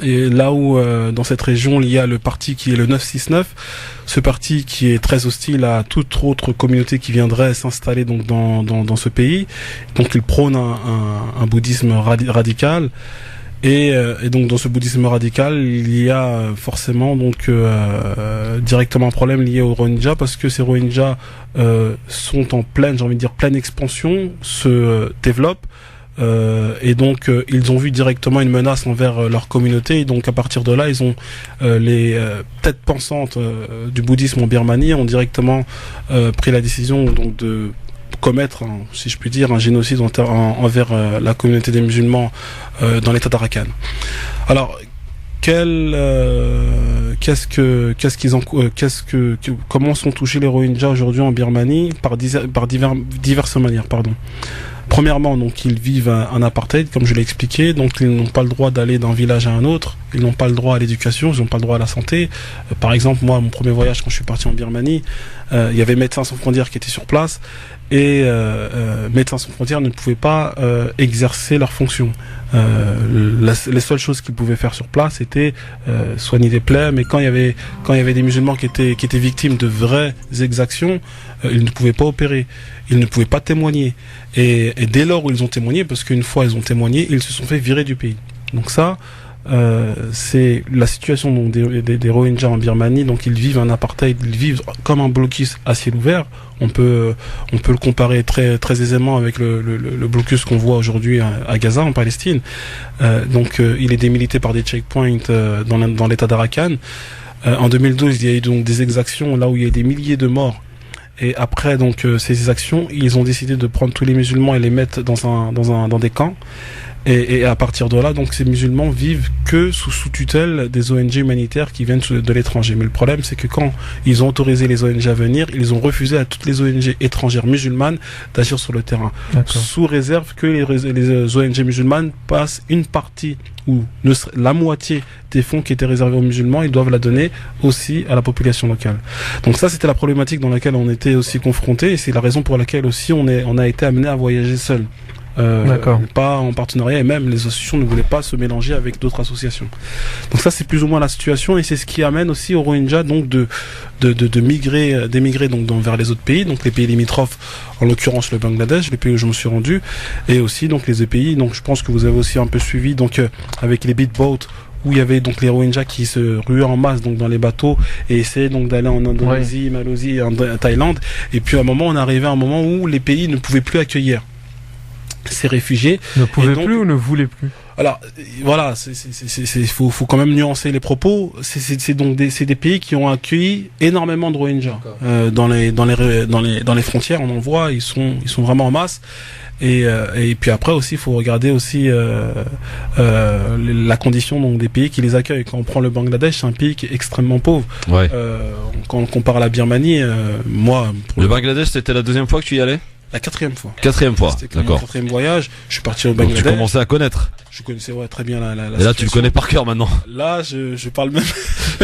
Et là où, dans cette région, il y a le parti qui est le 969, ce parti qui est très hostile à toute autre communauté qui viendrait s'installer donc dans ce pays. Donc, il prône un bouddhisme radical. Et donc dans ce bouddhisme radical, il y a forcément donc directement un problème lié aux Rohingyas, parce que ces Rohingyas sont en pleine expansion, se développent, et donc ils ont vu directement une menace envers leur communauté, et donc à partir de là, ils ont les têtes pensantes du bouddhisme en Birmanie ont directement pris la décision donc de commettre, si je puis dire, un génocide envers la communauté des musulmans dans l'état d'Arakan. Alors, comment sont touchés les Rohingyas aujourd'hui en Birmanie par diverses manières, Premièrement, donc ils vivent un apartheid, comme je l'ai expliqué, donc ils n'ont pas le droit d'aller d'un village à un autre, ils n'ont pas le droit à l'éducation, ils n'ont pas le droit à la santé. Par exemple, moi, mon premier voyage quand je suis parti en Birmanie, il y avait Médecins sans frontières qui étaient sur place, et Médecins sans frontières ne pouvaient pas exercer leurs fonctions. Les seules choses qu'ils pouvaient faire sur place c'était soigner des plaies, mais quand il y avait des musulmans qui étaient victimes de vraies exactions, ils ne pouvaient pas opérer, ils ne pouvaient pas témoigner, et dès lors où ils ont témoigné, parce qu'une fois ils ont témoigné, ils se sont fait virer du pays. Donc ça, c'est la situation donc des Rohingyas en Birmanie. Donc ils vivent un apartheid, ils vivent comme un blocus à ciel ouvert. On peut le comparer très très aisément avec le blocus qu'on voit aujourd'hui à Gaza en Palestine. Donc il est démilité par des checkpoints dans l'état d'Arakan. En 2012, il y a eu donc des exactions là où il y a eu des milliers de morts. Et après donc ces actions, ils ont décidé de prendre tous les musulmans et les mettre dans des camps. Et à partir de là, donc ces musulmans vivent que sous tutelle des ONG humanitaires qui viennent de l'étranger. Mais le problème, c'est que quand ils ont autorisé les ONG à venir, ils ont refusé à toutes les ONG étrangères musulmanes d'agir sur le terrain, sous réserve que les ONG musulmanes passent une partie ou la moitié des fonds qui étaient réservés aux musulmans, ils doivent la donner aussi à la population locale. Donc ça, c'était la problématique dans laquelle on était aussi confrontés, et c'est la raison pour laquelle aussi on a été amené à voyager seul. Pas en partenariat, et même les associations ne voulaient pas se mélanger avec d'autres associations. Donc ça, c'est plus ou moins la situation, et c'est ce qui amène aussi aux Rohingyas donc d'émigrer donc vers les autres pays, donc les pays limitrophes, en l'occurrence le Bangladesh, les pays où je me suis rendu, et aussi donc les pays. Donc je pense que vous avez aussi un peu suivi donc avec les beatboats, où il y avait donc les Rohingyas qui se ruaient en masse donc dans les bateaux et essayaient donc d'aller en Indonésie, Malaisie, en Thaïlande. Et puis à un moment, on arrivait à un moment où les pays ne pouvaient plus accueillir ces réfugiés. Ne pouvaient plus ou ne voulaient plus? Alors voilà, faut quand même nuancer les propos. C'est des pays qui ont accueilli énormément de Rohingyas dans les frontières. On en voit, ils sont vraiment en masse. Et puis après aussi, il faut regarder aussi la condition donc des pays qui les accueillent. Quand on prend le Bangladesh, c'est un pays qui est extrêmement pauvre. Ouais. Quand on compare à la Birmanie, le Bangladesh, c'était la deuxième fois que tu y allais? La quatrième fois. C'était mon quatrième voyage. Je suis parti au Bangladesh. Donc tu commençais à connaître. Je connaissais très bien la Et là, situation. tu le connais par cœur maintenant. Là, je parle même.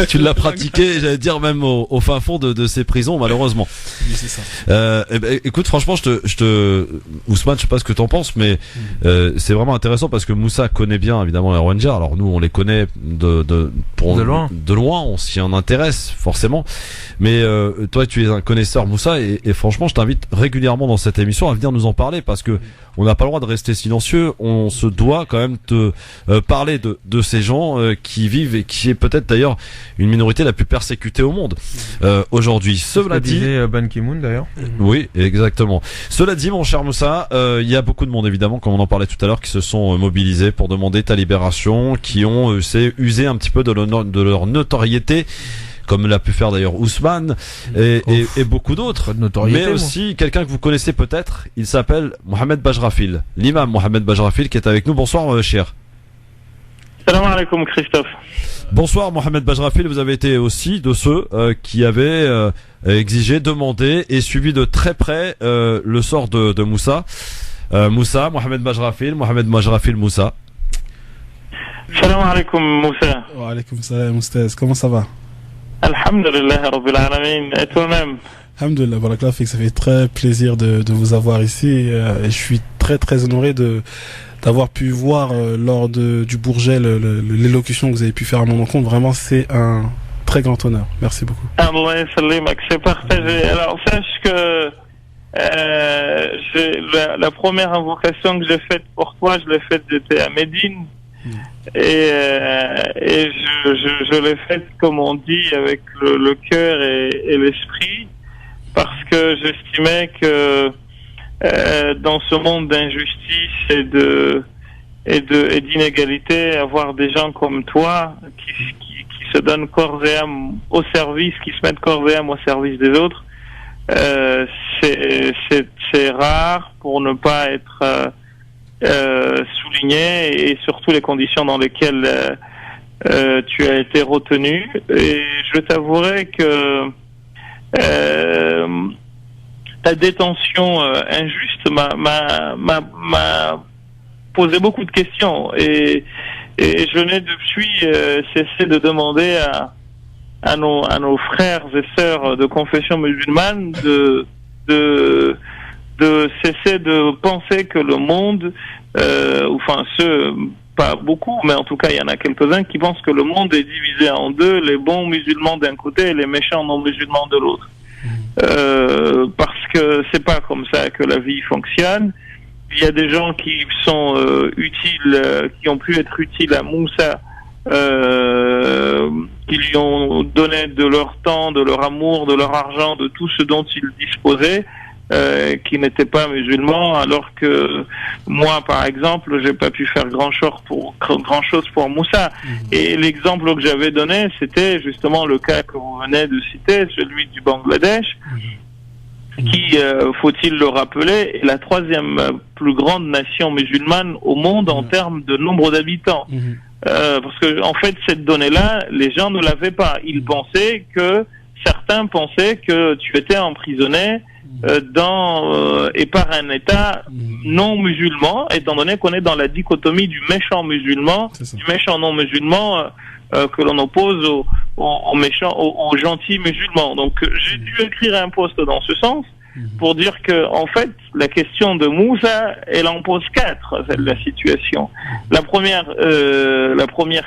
Tu l'as pratiqué, j'allais dire même au fin fond de ces prisons, malheureusement. Oui, c'est ça. Écoute, franchement, Ousmane, je sais pas ce que t'en penses, mais c'est vraiment intéressant parce que Moussa connaît bien évidemment les Rohingyas. Alors nous, on les connaît de loin, on s'y en intéresse forcément. Mais toi, tu es un connaisseur, Moussa, et franchement, je t'invite régulièrement dans cette émission à venir nous en parler parce que on n'a pas le droit de rester silencieux. On se doit quand même te parler de ces gens qui vivent et qui est peut-être d'ailleurs une minorité la plus persécutée au monde aujourd'hui. Cela dit, Ban Ki-moon d'ailleurs. Oui, exactement. Cela dit, mon cher Moussa, il y a beaucoup de monde évidemment, comme on en parlait tout à l'heure, qui se sont mobilisés pour demander ta libération, qui ont usé un petit peu de leur notoriété, comme l'a pu faire d'ailleurs Ousmane et beaucoup d'autres, mais aussi quelqu'un que vous connaissez peut-être. Il s'appelle Mohamed Bajrafil, l'imam Mohamed Bajrafil, qui est avec nous. Bonsoir cher. Salam alaikum Christophe. Bonsoir Mohamed Bajrafil, vous avez été aussi de ceux qui avaient exigé, demandé et suivi de très près le sort de Moussa. Mohamed Bajrafil Moussa. Salam alaikum Moussa. Wa alaikum salam Moustaz, comment ça va? Alhamdulillah Rabbil Alamin, et toi-même? Alhamdulillah, Barakallah, ça fait très plaisir de vous avoir ici et je suis très très honoré d'avoir pu voir lors du Bourget l'élocution que vous avez pu faire à mon encontre. Vraiment, c'est un très grand honneur. Merci beaucoup. Allah sallimak, c'est partagé. Alors sache que la première invocation que j'ai faite pour toi, je l'ai faite, j'étais à Médine. Et je l'ai faite, comme on dit, avec le cœur et l'esprit, parce que j'estimais que dans ce monde d'injustice et d'inégalité, avoir des gens comme toi qui se donnent corps et âme au service, qui se mettent corps et âme au service des autres, c'est rare pour ne pas être souligné, et surtout les conditions dans lesquelles tu as été retenu. Et je t'avouerai que ta détention injuste m'a posé beaucoup de questions, et je n'ai depuis cessé de demander à nos frères et sœurs de confession musulmane de cesser de penser que le monde, pas beaucoup, mais en tout cas il y en a quelques-uns qui pensent que le monde est divisé en deux, les bons musulmans d'un côté et les méchants non-musulmans de l'autre. Parce que c'est pas comme ça que la vie fonctionne. Il y a des gens qui sont utiles, qui ont pu être utiles à Moussa qui lui ont donné de leur temps, de leur amour, de leur argent, de tout ce dont ils disposaient, qui n'étaient pas musulmans, alors que moi, par exemple, j'ai pas pu faire grand chose pour Moussa. Et l'exemple que j'avais donné, c'était justement le cas que vous venez de citer, celui du Bangladesh, qui, faut-il le rappeler, est la 3e plus grande nation musulmane au monde en termes de nombre d'habitants. Parce que, en fait, cette donnée-là, les gens ne l'avaient pas. Certains pensaient que tu étais emprisonné et par un État non musulman, étant donné qu'on est dans la dichotomie du méchant musulman, du méchant non musulman que l'on oppose aux gentils musulmans. Donc j'ai dû écrire un post dans ce sens pour dire que, en fait, la question de Moussa, elle en pose 4, celle de la situation. La première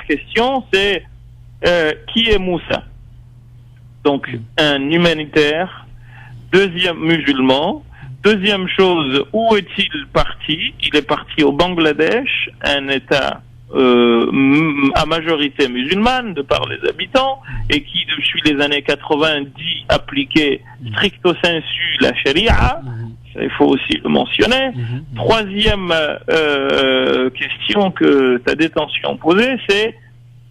question, c'est qui est Moussa? Donc un humanitaire, deuxième musulman. Deuxième chose, où est-il parti? Il est parti au Bangladesh, un État à majorité musulmane de par les habitants, et qui depuis les années 90 appliquait stricto sensu la charia. Il faut aussi le mentionner. Troisième question que ta détention posait, c'est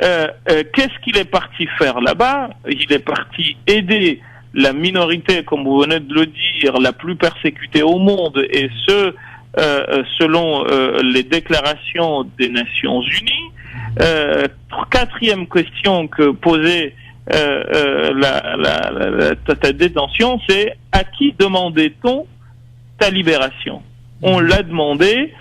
qu'est-ce qu'il est parti faire là-bas? Il est parti aider la minorité, comme vous venez de le dire, la plus persécutée au monde, et selon les déclarations des Nations Unies. Quatrième question que posait ta détention, c'est à qui demandait-on ta libération? On l'a demandé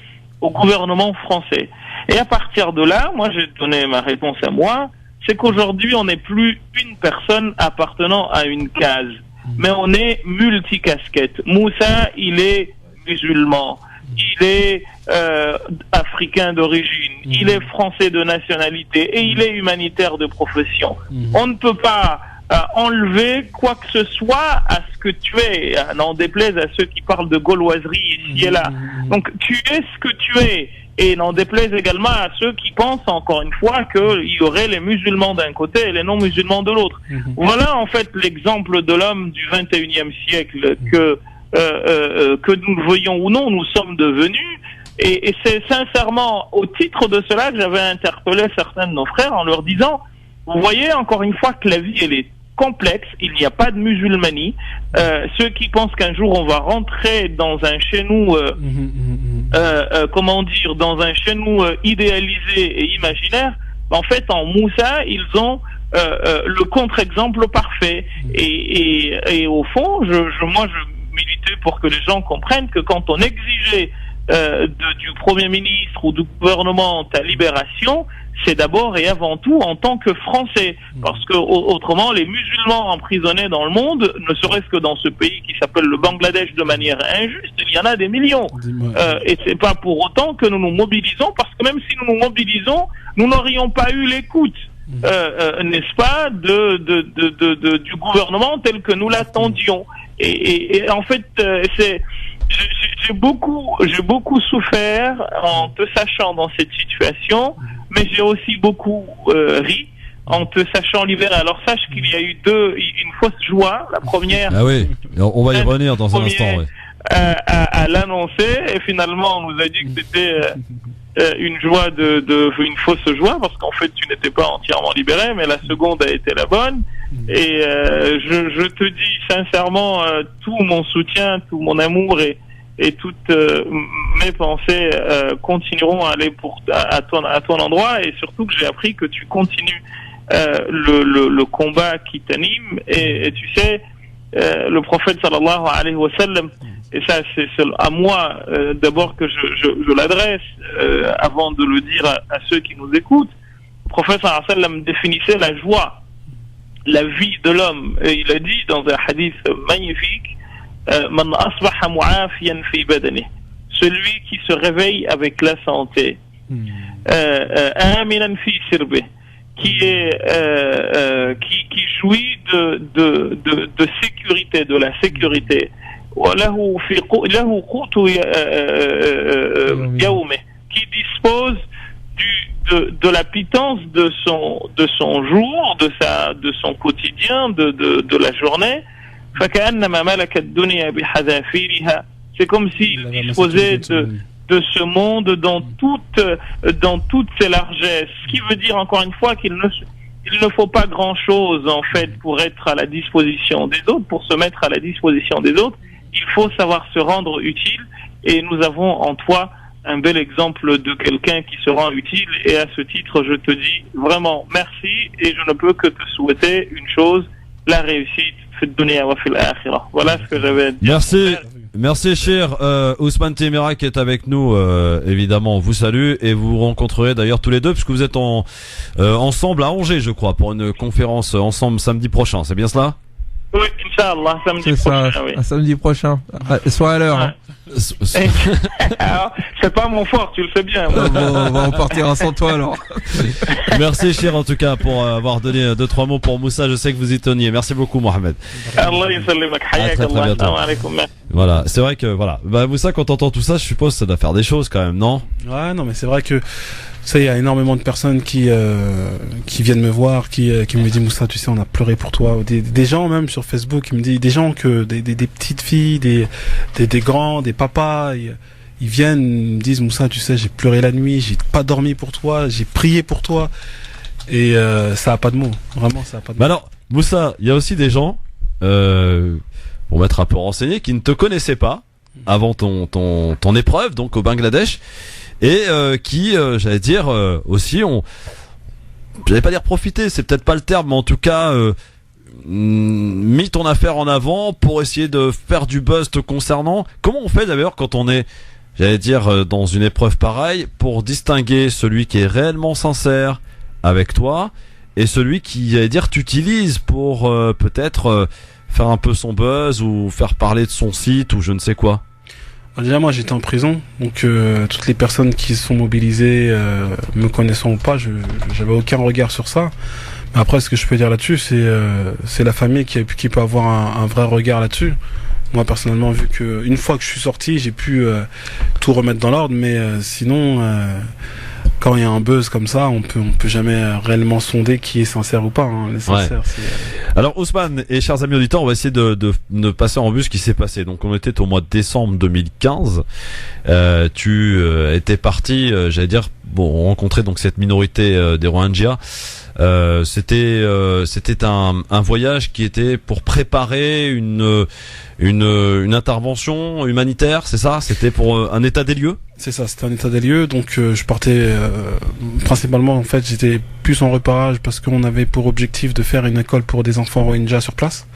au gouvernement français. Et à partir de là, moi j'ai donné ma réponse à moi, c'est qu'aujourd'hui on n'est plus une personne appartenant à une case, mais on est multicasquette. Moussa, il est musulman, il est africain d'origine, il est français de nationalité et il est humanitaire de profession. On ne peut pas enlever quoi que ce soit à ce que tu es, n'en déplaise à ceux qui parlent de gauloiserie ici et là. Donc tu es ce que tu es. Et n'en déplaise également à ceux qui pensent, encore une fois, qu'il y aurait les musulmans d'un côté et les non-musulmans de l'autre. Voilà, en fait, l'exemple de l'homme du 21e siècle que nous le voyions ou non, nous sommes devenus. Et c'est sincèrement au titre de cela que j'avais interpellé certains de nos frères en leur disant, vous voyez, encore une fois, que la vie, elle est complexe, il n'y a pas de musulmanie. Ceux qui pensent qu'un jour on va rentrer dans un chez nous, dans un chez nous idéalisé et imaginaire, en fait, en Moussa, ils ont le contre-exemple parfait. Et au fond, moi, je militais pour que les gens comprennent que quand on exigeait du Premier ministre ou du gouvernement ta libération, c'est d'abord et avant tout en tant que Français, parce que autrement les musulmans emprisonnés dans le monde, ne serait-ce que dans ce pays qui s'appelle le Bangladesh de manière injuste, il y en a des millions. Et c'est pas pour autant que nous nous mobilisons, parce que même si nous nous mobilisons, nous n'aurions pas eu l'écoute, n'est-ce pas, du gouvernement tel que nous l'attendions. Et en fait, j'ai beaucoup souffert en te sachant dans cette situation, mais j'ai aussi beaucoup ri en te sachant libéré. Alors sache qu'il y a eu une fausse joie. La première. Ah oui, on va y revenir dans un instant. Ouais. À l'annoncer, et finalement on nous a dit que c'était une joie une fausse joie, parce qu'en fait tu n'étais pas entièrement libéré, mais la seconde a été la bonne. Et je te dis sincèrement tout mon soutien, tout mon amour et toutes mes pensées continueront à aller à ton endroit, et surtout que j'ai appris que tu continues le combat qui t'anime, et tu sais, le prophète sallallahu alayhi wa sallam, et ça c'est à moi d'abord que je l'adresse avant de le dire à ceux qui nous écoutent. Le prophète sallallahu alayhi wa sallam définissait la joie, la vie de l'homme, et il a dit dans un hadith magnifique, Man asbaha mu'afiyan fi badanihi, celui qui se réveille avec la santé, aminan fi sirbihi, qui jouit de sécurité, de la sécurité, qui dispose de la pitance de son jour, de son quotidien, de la journée. C'est comme s'il disposait de ce monde dans toutes ses largesses. Ce qui veut dire encore une fois qu'il ne faut pas grand-chose en fait pour être à la disposition des autres, pour se mettre à la disposition des autres. Il faut savoir se rendre utile, et nous avons en toi un bel exemple de quelqu'un qui se rend utile, et à ce titre je te dis vraiment merci, et je ne peux que te souhaiter une chose, la réussite. Voilà ce que j'avais à dire. Merci cher Ousmane Temera qui est avec nous, évidemment on vous salue, et vous rencontrerez d'ailleurs tous les deux puisque vous êtes ensemble à Angers je crois pour une conférence ensemble samedi prochain, c'est bien cela? Oui, Inch'Allah, samedi prochain. Oui. Samedi prochain, sois à l'heure. Ouais. Alors, c'est pas mon fort, tu le sais bien. On va repartir sans toi alors. Merci cher en tout cas pour avoir donné 2-3 mots pour Moussa, je sais que vous y teniez. Merci beaucoup Mohamed. Allah yusallimak, hayyak Allah, assalamu alaykum. Voilà, c'est vrai que voilà. Bah Moussa, quand t'entends tout ça, je suppose que ça doit faire des choses quand même, non? Ouais, non mais c'est vrai que ça, il y a énormément de personnes qui viennent me voir, qui me disent Moussa, tu sais, on a pleuré pour toi. Des gens même sur Facebook qui me disent, des gens que des petites filles, des grands, des papas, ils viennent, ils me disent Moussa, tu sais, j'ai pleuré la nuit, j'ai pas dormi pour toi, j'ai prié pour toi, et ça a pas de mots, vraiment ça a pas de mots. Mais alors Moussa, il y a aussi des gens pour m'être un peu renseigné qui ne te connaissaient pas avant ton épreuve donc au Bangladesh. Et qui, j'allais dire, aussi j'allais pas dire profiter, c'est peut-être pas le terme, mais en tout cas, mis ton affaire en avant pour essayer de faire du buzz te concernant. Comment on fait d'ailleurs quand on est, j'allais dire, dans une épreuve pareille, pour distinguer celui qui est réellement sincère avec toi et celui qui, j'allais dire, t'utilise pour peut-être faire un peu son buzz ou faire parler de son site ou je ne sais quoi? Déjà moi j'étais en prison, donc toutes les personnes qui se sont mobilisées, me connaissant ou pas, j'avais aucun regard sur ça. Mais après ce que je peux dire là-dessus, c'est la famille qui peut avoir un vrai regard là-dessus. Moi personnellement, vu que une fois que je suis sorti, j'ai pu tout remettre dans l'ordre, mais sinon quand il y a un buzz comme ça, on peut jamais réellement sonder qui est sincère ou pas. Hein. Les sincères, ouais. Alors Ousmane et chers amis auditeurs, on va essayer de passer en vue ce qui s'est passé. Donc on était au mois de décembre 2015. Tu étais parti, j'allais dire, rencontrer donc cette minorité des Rohingyas. C'était un voyage qui était pour préparer une intervention humanitaire, c'est ça? C'était pour un état des lieux? C'est ça, c'était un état des lieux. Donc je partais principalement, en fait, j'étais plus en repérage parce qu'on avait pour objectif de faire une école pour des enfants Rohingyas sur place.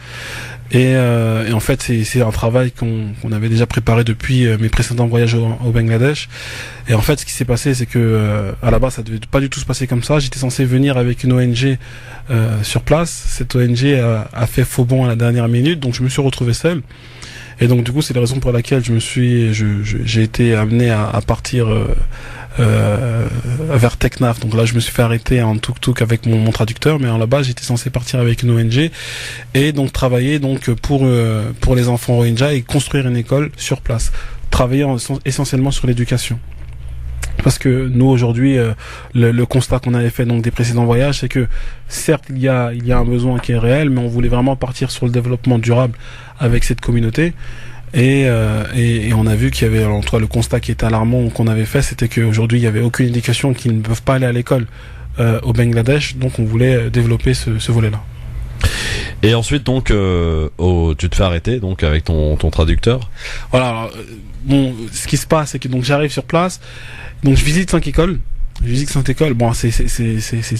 Et en fait, c'est un travail qu'on avait déjà préparé depuis mes précédents voyages au Bangladesh. Et en fait, ce qui s'est passé, c'est que à la base, ça devait pas du tout se passer comme ça. J'étais censé venir avec une ONG sur place. Cette ONG a fait faux bond à la dernière minute, donc je me suis retrouvé seul. Et donc du coup, c'est la raison pour laquelle j'ai été amené à partir vers Teknaf. Donc là, je me suis fait arrêter en tuk-tuk avec mon traducteur, mais là-bas, j'étais censé partir avec une ONG et donc travailler donc pour les enfants Rohingyas et construire une école sur place, travailler essentiellement sur l'éducation. Parce que nous aujourd'hui, le constat qu'on avait fait donc des précédents voyages, c'est que certes il y a un besoin qui est réel, mais on voulait vraiment partir sur le développement durable avec cette communauté. Et on a vu qu'il y avait, en tout cas, le constat qui était alarmant qu'on avait fait, c'était qu'aujourd'hui il y avait aucune éducation, qu'ils ne peuvent pas aller à l'école au Bangladesh. Donc on voulait développer ce volet-là. Et ensuite donc tu te fais arrêter donc avec ton traducteur. Voilà. Alors, ce qui se passe, c'est que donc j'arrive sur place, donc je visite 5 écoles. Bon, c'est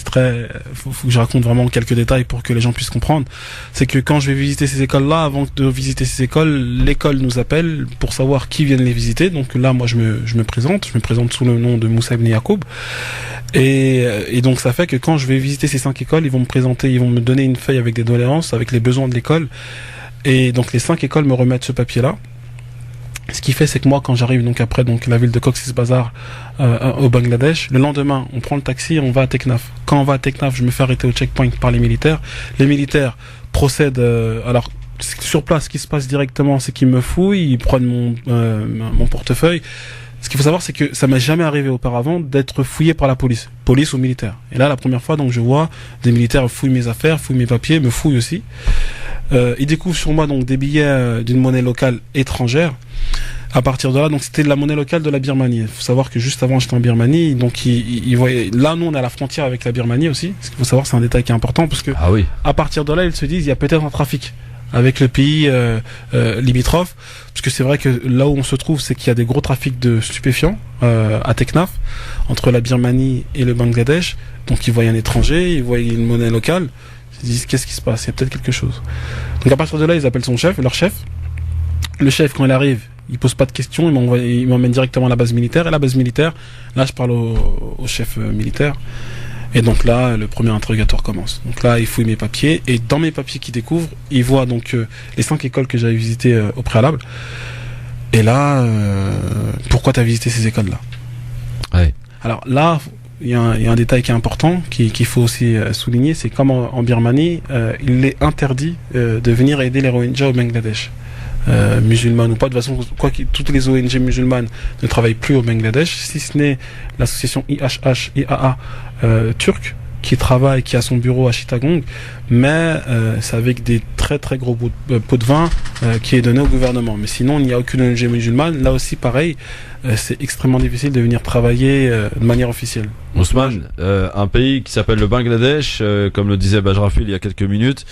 très, faut que je raconte vraiment quelques détails pour que les gens puissent comprendre. C'est que quand je vais visiter ces écoles-là, avant de visiter ces écoles, l'école nous appelle pour savoir qui viennent les visiter. Donc là, moi, je me présente sous le nom de Moussa Ibn Yacoub. Et donc ça fait que quand je vais visiter ces 5 écoles, ils vont me donner une feuille avec des doléances, avec les besoins de l'école. Et donc les 5 écoles me remettent ce papier-là. Ce qui fait, c'est que moi, quand j'arrive donc après la ville de Cox's Bazar au Bangladesh, le lendemain, on prend le taxi et on va à Teknaf. Quand on va à Teknaf, je me fais arrêter au checkpoint par les militaires. Les militaires procèdent. Alors, sur place, ce qui se passe directement, c'est qu'ils me fouillent, ils prennent mon portefeuille. Ce qu'il faut savoir, c'est que ça m'est jamais arrivé auparavant d'être fouillé par la police ou militaire. Et là, la première fois, donc je vois des militaires fouillent mes affaires, fouillent mes papiers, me fouillent aussi. Ils découvrent sur moi donc des billets d'une monnaie locale étrangère. À partir de là, donc c'était de la monnaie locale de la Birmanie. Il faut savoir que juste avant, j'étais en Birmanie, donc ils voyaient. Là, nous, on est à la frontière avec la Birmanie aussi. Ce qu'il faut savoir, c'est un détail qui est important parce que à partir de là, ils se disent, il y a peut-être un trafic avec le pays limitrophe, parce que c'est vrai que là où on se trouve, c'est qu'il y a des gros trafics de stupéfiants à Teknaf, entre la Birmanie et le Bangladesh. Donc ils voient un étranger, ils voient une monnaie locale, ils se disent qu'est-ce qui se passe, il y a peut-être quelque chose. Donc à partir de là, ils appellent leur chef. Le chef, quand il arrive, il pose pas de questions, il m'emmène directement à la base militaire. Et la base militaire, là je parle au chef militaire. Et donc là, le premier interrogatoire commence. Donc là, il fouille mes papiers. Et dans mes papiers qu'il découvre, il voit donc les 5 écoles que j'avais visitées au préalable. Et là, pourquoi tu as visité ces écoles-là? Ouais. Alors là, il y a un détail qui est important, qu'il faut aussi souligner, c'est comme en Birmanie, il est interdit de venir aider les Rohingyas au Bangladesh. Musulmanes ou pas, de toute façon, toutes les ONG musulmanes ne travaillent plus au Bangladesh, si ce n'est l'association IAA turque qui a son bureau à Chittagong, mais c'est avec des très très gros pots de vin qui est donné au gouvernement. Mais sinon, il n'y a aucune ONG musulmane. Là aussi, pareil, c'est extrêmement difficile de venir travailler de manière officielle. Ousmane, un pays qui s'appelle le Bangladesh, comme le disait Bajrafi il y a quelques minutes,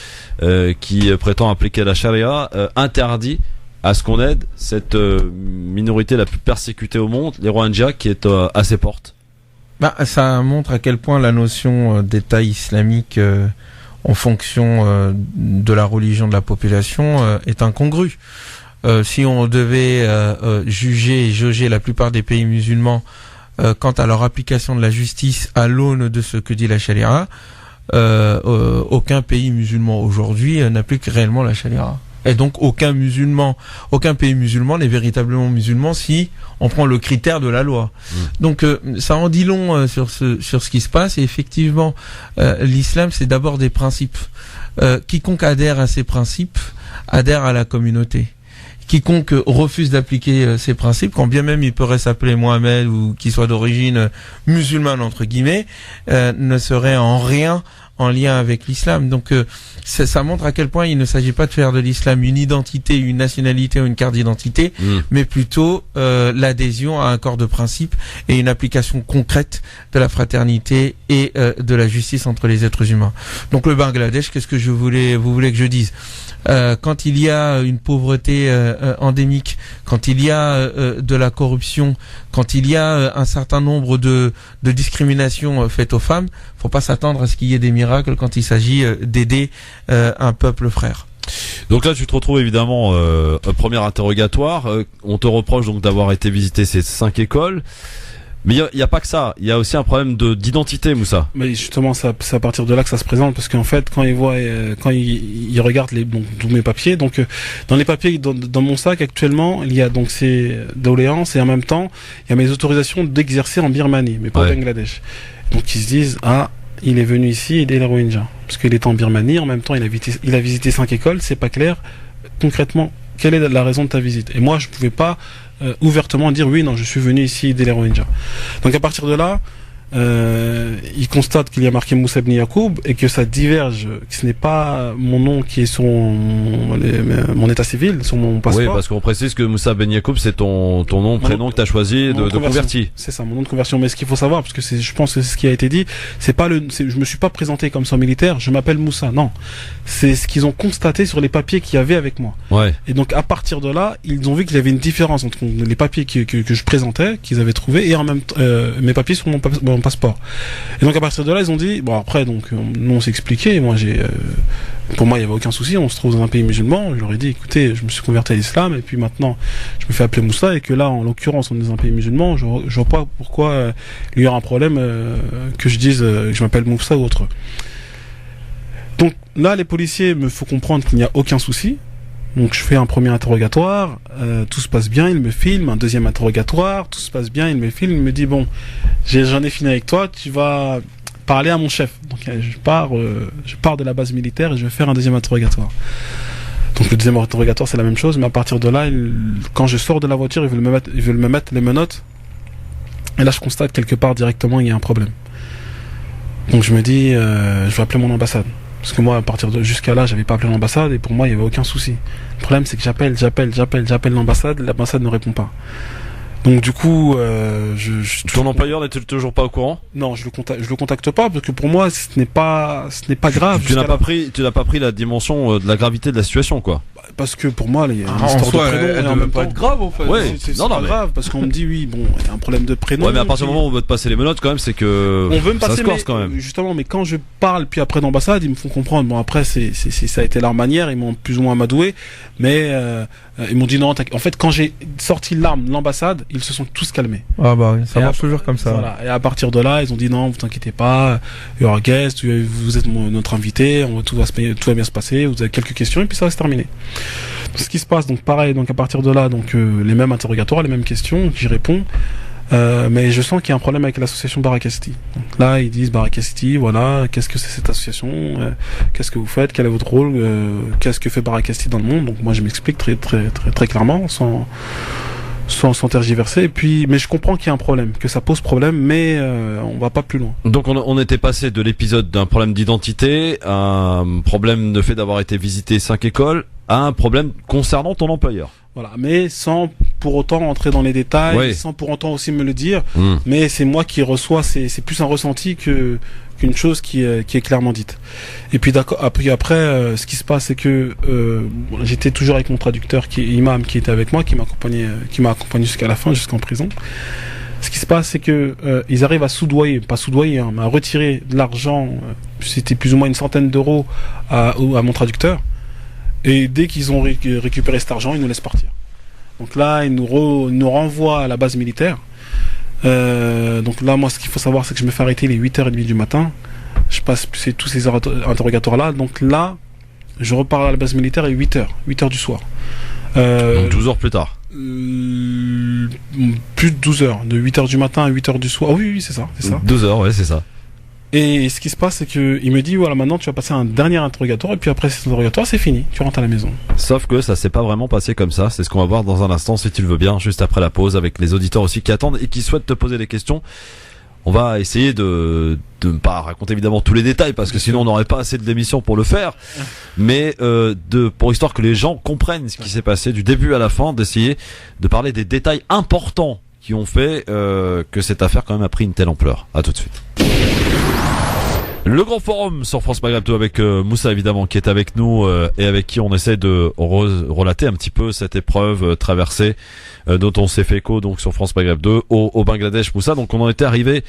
qui prétend appliquer la charia, interdit à ce qu'on aide cette minorité la plus persécutée au monde, les Rohingyas, qui est à ses portes. Ça montre à quel point la notion d'État islamique en fonction de la religion de la population est incongrue. Si on devait juger et jauger la plupart des pays musulmans quant à leur application de la justice à l'aune de ce que dit la charia, aucun pays musulman aujourd'hui n'applique réellement la charia. Et donc aucun pays musulman n'est véritablement musulman si on prend le critère de la loi. Donc ça en dit long sur ce qui se passe. Et effectivement, l'islam, c'est d'abord des principes. Quiconque adhère à ces principes adhère à la communauté. Quiconque refuse d'appliquer ces principes, quand bien même il pourrait s'appeler Mohamed ou qu'il soit d'origine musulmane entre guillemets, ne serait en rien en lien avec l'islam. Donc ça montre à quel point il ne s'agit pas de faire de l'islam une identité, une nationalité ou une carte d'identité, mais plutôt l'adhésion à un corps de principes et une application concrète de la fraternité et de la justice entre les êtres humains. Donc le Bangladesh, qu'est-ce que vous voulez que je dise? Quand il y a une pauvreté endémique, quand il y a de la corruption, quand il y a un certain nombre de discriminations faites aux femmes, faut pas s'attendre à ce qu'il y ait des miracles quand il s'agit d'aider un peuple frère. Donc là, tu te retrouves évidemment un premier interrogatoire. On te reproche donc d'avoir été visiter ces 5 écoles. Mais il y a pas que ça. Il y a aussi un problème d'identité, Moussa. Mais justement, c'est à partir de là que ça se présente, parce qu'en fait, quand ils voient, quand ils regardent tous mes papiers, donc dans les papiers dans mon sac actuellement, il y a donc ces doléances et en même temps, il y a mes autorisations d'exercer en Birmanie, mais pas au Bangladesh. Donc ils se disent il est venu ici aider les Rohingyas, parce qu'il était en Birmanie, en même temps il a visité 5 écoles, c'est pas clair concrètement quelle est la raison de ta visite. Et moi je pouvais pas ouvertement dire oui, non, je suis venu ici aider les Rohingyas. Donc à partir de là, il constate qu'il y a marqué Moussa Ibn Yacoub et que ça diverge, que ce n'est pas mon nom qui est sur mon état civil, sur mon passeport. Oui, parce qu'on précise que Moussa Ibn Yacoub, c'est ton nom, prénom que tu as choisi de converti. C'est ça, mon nom de conversion. Mais ce qu'il faut savoir, parce que je pense que c'est ce qui a été dit, je me suis pas présenté comme sans militaire, je m'appelle Moussa. Non. C'est ce qu'ils ont constaté sur les papiers qu'il y avait avec moi. Ouais. Et donc, à partir de là, ils ont vu qu'il y avait une différence entre les papiers que je présentais, qu'ils avaient trouvés, et en même temps, mes papiers sur mon passeport. Et donc à partir de là ils ont dit après donc nous on s'est expliqué, pour moi il y avait aucun souci, on se trouve dans un pays musulman, je leur ai dit écoutez, je me suis converti à l'islam et puis maintenant je me fais appeler Moussa, et que là en l'occurrence on est dans un pays musulman, je vois pas pourquoi il y aura un problème que je dise que je m'appelle Moussa ou autre. Donc là les policiers me font comprendre qu'il n'y a aucun souci. Donc je fais un premier interrogatoire, tout se passe bien, il me filme, un deuxième interrogatoire, tout se passe bien, il me filme, il me dit bon, j'en ai fini avec toi, tu vas parler à mon chef. Donc je pars de la base militaire et je vais faire un deuxième interrogatoire. Donc le deuxième interrogatoire c'est la même chose, mais à partir de là, quand je sors de la voiture, ils veulent me mettre les menottes Et là, je constate quelque part directement il y a un problème. Donc je me dis, je vais appeler mon ambassade. Parce que moi, à partir de jusqu'à là, j'avais pas appelé l'ambassade et pour moi, il y avait aucun souci. Le problème, c'est que j'appelle l'ambassade ne répond pas. Donc du coup, ton employeur n'était toujours pas au courant? Non, je le contacte pas parce que pour moi, ce n'est pas grave. Tu n'as pas pris la dimension de la gravité de la situation, quoi. Parce que pour moi, il y a une histoire de prénom, elle devait pas être grave, en fait. Ouais, c'est pas grave parce qu'on me dit oui, bon, il y a un problème de prénom. Ouais, mais à partir du moment où on veut te passer les menottes, quand même, c'est que on veut me passer, ça se corse quand même. Justement, mais quand je parle puis après d'ambassade, ils me font comprendre. Bon, après, ça a été leur manière, ils m'ont plus ou moins amadoué, mais ils m'ont dit non. En fait, quand j'ai sorti l'arme de l'ambassade, ils se sont tous calmés. Ah bah oui, ça marche toujours comme ça. Voilà. Et à partir de là, ils ont dit non, vous inquiétez pas, your guest, vous êtes notre invité, tout va bien se passer. Vous avez quelques questions et puis ça va se terminer. Ce qui se passe, donc pareil, donc à partir de là, donc les mêmes interrogatoires, les mêmes questions, j'y réponds, mais je sens qu'il y a un problème avec l'association Barakesti. Donc là, ils disent Barakesti, voilà, qu'est-ce que c'est cette association, qu'est-ce que vous faites, quel est votre rôle, qu'est-ce que fait Barakesti dans le monde. Donc moi, je m'explique très clairement, sans tergiverser. Et puis, mais je comprends qu'il y a un problème, que ça pose problème, mais on va pas plus loin. Donc on était passé de l'épisode d'un problème d'identité à un problème de fait d'avoir été visiter 5 écoles à un problème concernant ton employeur. Voilà, mais sans pour autant entrer dans les détails, oui. Sans pour autant aussi me le dire. Mais c'est moi qui reçois, c'est plus un ressenti qu'une chose qui est clairement dite. Et puis d'accord, après ce qui se passe, c'est que j'étais toujours avec mon traducteur, Imam, qui était avec moi, qui m'a accompagné jusqu'à la fin, jusqu'en prison. Ce qui se passe, c'est que ils arrivent à mais à retirer de l'argent. C'était plus ou moins une centaine d'euros à mon traducteur. Et dès qu'ils ont récupéré cet argent, ils nous laissent partir. Donc là, ils nous renvoient à la base militaire. Donc là, moi, ce qu'il faut savoir, c'est que je me fais arrêter les 8h30 du matin. Je passe tous ces interrogatoires-là. Donc là, je repars à la base militaire à 8h du soir. Donc 12 heures plus tard. Plus de 12 heures. De 8h du matin à 8h du soir. Oh, oui, c'est ça. 12 heures, ouais, c'est ça. Et ce qui se passe, c'est que il me dit voilà, maintenant tu vas passer un dernier interrogatoire et puis après cet interrogatoire c'est fini, tu rentres à la maison. Sauf que ça s'est pas vraiment passé comme ça. C'est ce qu'on va voir dans un instant, si tu le veux bien, juste après la pause, avec les auditeurs aussi qui attendent et qui souhaitent te poser des questions. On va essayer de ne pas raconter évidemment tous les détails parce que sinon on n'aurait pas assez de l'émission pour le faire. Mais pour histoire que les gens comprennent ce qui s'est passé du début à la fin, d'essayer de parler des détails importants qui ont fait que cette affaire quand même a pris une telle ampleur. À tout de suite. Le grand forum sur France Maghreb 2 avec Moussa évidemment qui est avec nous et avec qui on essaie de relater un petit peu cette épreuve traversée dont on s'est fait écho donc sur France Maghreb 2 au Bangladesh. Moussa, donc on en était arrivé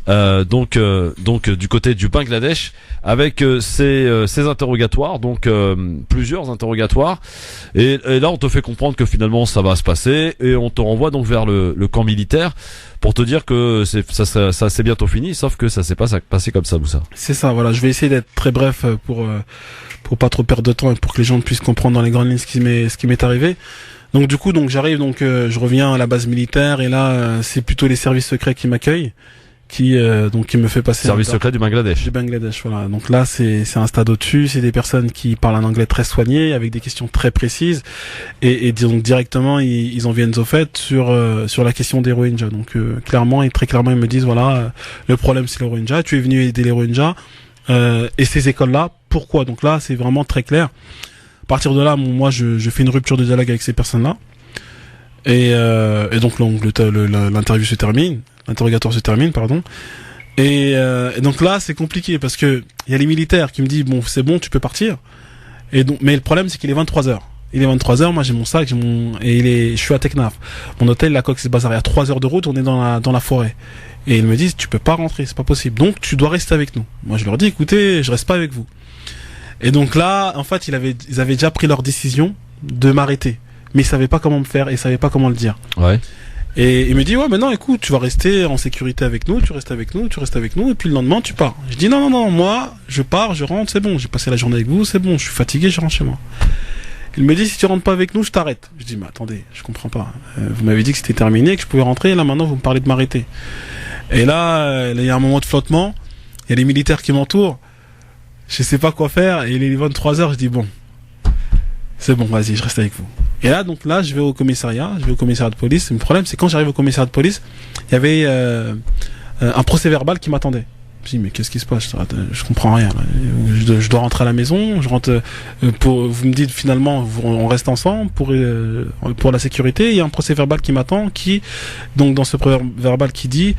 donc du côté du Bangladesh avec ces interrogatoires, donc plusieurs interrogatoires et là on te fait comprendre que finalement ça va se passer et on te renvoie donc vers le camp militaire pour te dire que ça c'est bientôt fini, sauf que ça s'est pas passé comme ça, Moussa. C'est ça, voilà. Je vais essayer d'être très bref pour pas trop perdre de temps et pour que les gens puissent comprendre dans les grandes lignes ce qui m'est arrivé. Donc du coup, j'arrive, je reviens à la base militaire et là c'est plutôt les services secrets qui m'accueillent, qui me fait passer. Service secret du Bangladesh. Du Bangladesh, voilà. Donc là c'est un stade au-dessus, c'est des personnes qui parlent un anglais très soigné avec des questions très précises et donc directement ils en viennent au fait sur la question des Rohingyas. Donc clairement et très clairement ils me disent voilà, le problème c'est les Rohingyas, tu es venu aider les Rohingyas et ces écoles-là, pourquoi? Donc là c'est vraiment très clair. À partir de là, moi je fais une rupture de dialogue avec ces personnes-là et donc l'interview se termine. L'interrogatoire se termine, pardon. Et donc là, c'est compliqué parce que il y a les militaires qui me disent bon, c'est bon, tu peux partir. Et donc, mais le problème, c'est qu'il est 23h. Il est 23h, moi j'ai mon sac, je suis à Teknaf. Mon hôtel, la Coque Bazar, il y a 3 heures de route, on est dans la forêt. Et ils me disent tu peux pas rentrer, c'est pas possible. Donc tu dois rester avec nous. Moi je leur dis écoutez, je reste pas avec vous. Et donc là, en fait, ils avaient déjà pris leur décision de m'arrêter, mais ils savaient pas comment me faire et ils savaient pas comment le dire. Ouais. Et il me dit ouais maintenant écoute tu vas rester en sécurité avec nous, tu restes avec nous et puis le lendemain tu pars. Je dis non moi je pars, je rentre, c'est bon, j'ai passé la journée avec vous, c'est bon, je suis fatigué, je rentre chez moi. Il me dit si tu rentres pas avec nous je t'arrête. Je dis mais attendez, je comprends pas. Vous m'avez dit que c'était terminé, que je pouvais rentrer, là maintenant vous me parlez de m'arrêter. Et là il y a un moment de flottement, il y a les militaires qui m'entourent, je sais pas quoi faire et il est 23h, je dis bon c'est bon vas-y je reste avec vous. Et là, donc là, je vais au commissariat de police. Le problème, c'est quand j'arrive au commissariat de police, il y avait un procès verbal qui m'attendait. Je me dis, mais qu'est-ce qui se passe? Je comprends rien. Là. Je dois rentrer à la maison. Je rentre vous me dites finalement, on reste ensemble pour la sécurité. Il y a un procès verbal qui m'attend, donc dans ce procès verbal qui dit,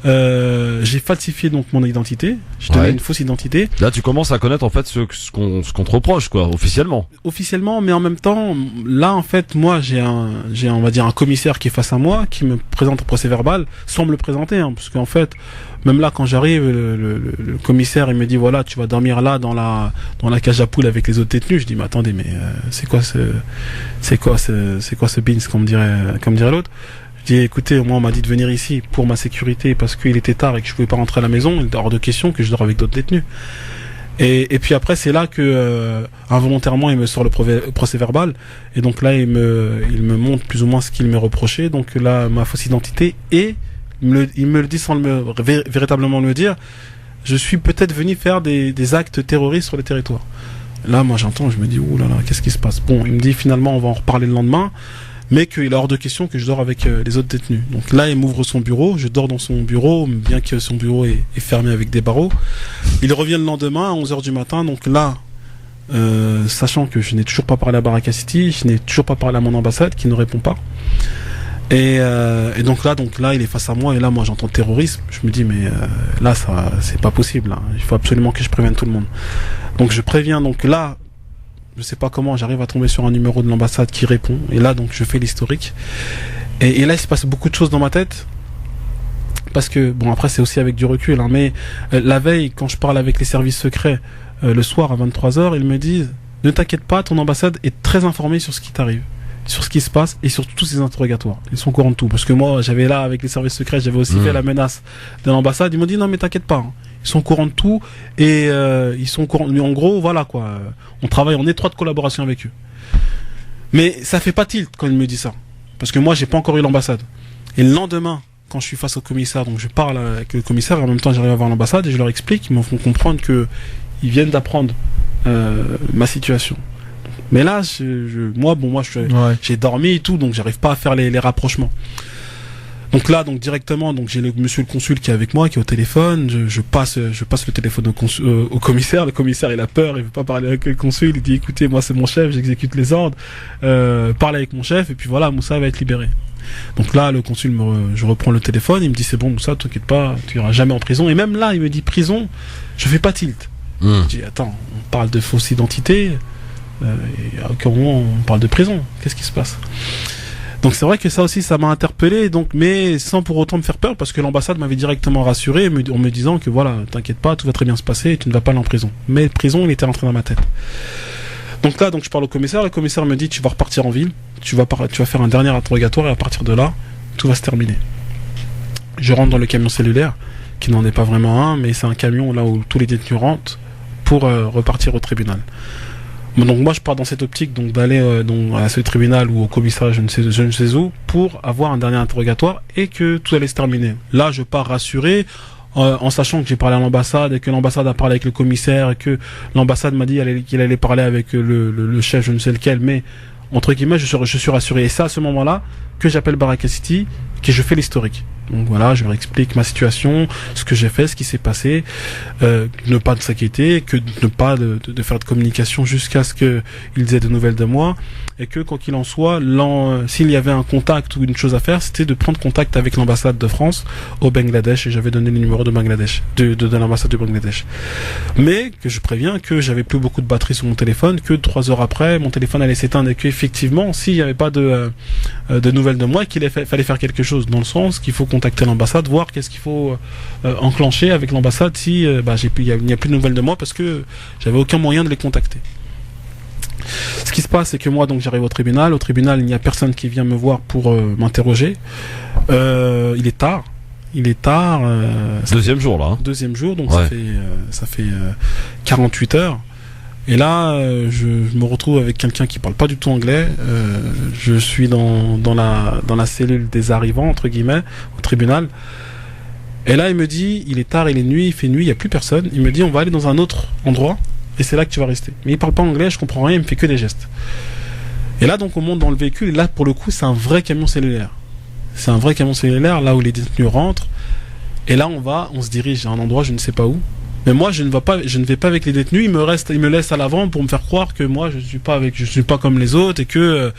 j'ai falsifié donc mon identité. J'ai donné une fausse identité. Là, tu commences à connaître en fait ce qu'on te reproche, quoi, officiellement. Officiellement, mais en même temps, là, en fait, moi, j'ai on va dire un commissaire qui est face à moi, qui me présente un procès verbal, sans me le présenter, hein, parce qu'en fait, même là, quand j'arrive, le commissaire, il me dit, voilà, tu vas dormir là, dans la cage à poules avec les autres détenus. Je dis, mais attendez, mais c'est quoi ce beans, comme dirait l'autre. Je dis, écoutez, moi, on m'a dit de venir ici pour ma sécurité parce qu'il était tard et que je pouvais pas rentrer à la maison. Il est hors de question que je dors avec d'autres détenus. Et puis après, c'est là que involontairement, il me sort le procès verbal. Et donc là, il me montre plus ou moins ce qu'il me reprochait. Donc là, ma fausse identité. Et il me le dit sans véritablement me dire. Je suis peut-être venu faire des actes terroristes sur le territoire. Là, moi, j'entends, je me dis, ouh là là, qu'est-ce qui se passe? Bon, il me dit finalement, on va en reparler le lendemain. Mais qu'il est hors de question que je dors avec les autres détenus. Donc là, il m'ouvre son bureau, je dors dans son bureau, bien que son bureau est fermé avec des barreaux. Il revient le lendemain à 11h du matin, donc là, sachant que je n'ai toujours pas parlé à Baraka City, je n'ai toujours pas parlé à mon ambassade qui ne répond pas. Et donc là, il est face à moi, et là, moi, j'entends terrorisme. Je me dis, mais là, ça, c'est pas possible. Hein. Il faut absolument que je prévienne tout le monde. Donc je préviens, donc là, je sais pas comment, j'arrive à tomber sur un numéro de l'ambassade qui répond. Et là, donc, je fais l'historique. Et là, il se passe beaucoup de choses dans ma tête. Parce que, bon, après, c'est aussi avec du recul, hein, mais la veille, quand je parle avec les services secrets, le soir à 23h, ils me disent, ne t'inquiète pas, ton ambassade est très informée sur ce qui t'arrive, sur ce qui se passe et sur tous ces interrogatoires. Ils sont au courant de tout. Parce que moi, j'avais là, avec les services secrets, j'avais aussi fait la menace de l'ambassade. Ils m'ont dit, non, mais t'inquiète pas, hein. Ils sont au courant de tout et ils sont au courant. Mais en gros, voilà quoi. On travaille en étroite collaboration avec eux. Mais ça fait pas tilt quand il me dit ça, parce que moi, j'ai pas encore eu l'ambassade. Et le lendemain, quand je suis face au commissaire, donc je parle avec le commissaire et en même temps, j'arrive à voir l'ambassade et je leur explique. Ils me font comprendre que ils viennent d'apprendre ma situation. Mais là, moi, j'ai dormi et tout, donc j'arrive pas à faire les rapprochements. Donc là, donc directement, donc j'ai monsieur le consul qui est avec moi, qui est au téléphone. Je passe le téléphone au commissaire. Le commissaire, il a peur, il veut pas parler avec le consul. Il dit, écoutez, moi c'est mon chef, j'exécute les ordres. Parle avec mon chef et puis voilà, Moussa va être libéré. Donc là, le consul je reprends le téléphone. Il me dit, c'est bon, Moussa, t'inquiète pas, tu iras jamais en prison. Et même là, il me dit prison, je fais pas tilt. Je dis, attends, on parle de fausse identité. Et à aucun moment on parle de prison. Qu'est-ce qui se passe? Donc c'est vrai que ça aussi, ça m'a interpellé, donc, mais sans pour autant me faire peur, parce que l'ambassade m'avait directement rassuré en me disant que voilà, t'inquiète pas, tout va très bien se passer, et tu ne vas pas aller en prison. Mais prison, il était rentré dans ma tête. Donc là, donc je parle au commissaire, le commissaire me dit, tu vas repartir en ville, tu vas faire un dernier interrogatoire, et à partir de là, tout va se terminer. Je rentre dans le camion cellulaire, qui n'en est pas vraiment un, mais c'est un camion là où tous les détenus rentrent pour repartir au tribunal. Donc moi je pars dans cette optique donc d'aller à ce tribunal ou au commissariat je ne sais où pour avoir un dernier interrogatoire et que tout allait se terminer. Là je pars rassuré en sachant que j'ai parlé à l'ambassade et que l'ambassade a parlé avec le commissaire et que l'ambassade m'a dit qu'il allait parler avec le chef je ne sais lequel, mais entre guillemets je suis rassuré. Et c'est à ce moment-là que j'appelle Baraka City, que je fais l'historique. Donc voilà, je leur explique ma situation, ce que j'ai fait, ce qui s'est passé, ne pas s'inquiéter, que ne pas de faire de communication jusqu'à ce qu'ils aient de nouvelles de moi, et que quoi qu'il en soit, s'il y avait un contact ou une chose à faire, c'était de prendre contact avec l'ambassade de France au Bangladesh, et j'avais donné le numéro de Bangladesh, de l'ambassade du Bangladesh. Mais que je préviens que j'avais plus beaucoup de batterie sur mon téléphone, que 3 heures après, mon téléphone allait s'éteindre, et qu'effectivement, s'il n'y avait pas de nouvelles de moi, qu'il fallait faire quelque chose, dans le sens qu'il faut contacter l'ambassade, voir qu'est-ce qu'il faut enclencher avec l'ambassade si il n'y a plus de nouvelles de moi, parce que j'avais aucun moyen de les contacter. Ce qui se passe, c'est que moi, donc, j'arrive au tribunal, il n'y a personne qui vient me voir pour m'interroger. Il est tard. Deuxième jour, là. Hein. Deuxième jour, donc ouais. ça fait 48 heures. Et là, je me retrouve avec quelqu'un qui parle pas du tout anglais. Je suis dans la cellule des arrivants, entre guillemets, au tribunal. Et là, il me dit, il est tard, il est nuit, il fait nuit, il y a plus personne. Il me dit, on va aller dans un autre endroit, et c'est là que tu vas rester. Mais il parle pas anglais, je comprends rien, il me fait que des gestes. Et là, donc, on monte dans le véhicule, et là, pour le coup, c'est un vrai camion cellulaire. C'est un vrai camion cellulaire, là où les détenus rentrent. Et là, on se dirige à un endroit, je ne sais pas où. Mais moi, je ne vais pas avec les détenus. Ils me laissent à l'avant pour me faire croire que moi, je suis pas comme les autres et que,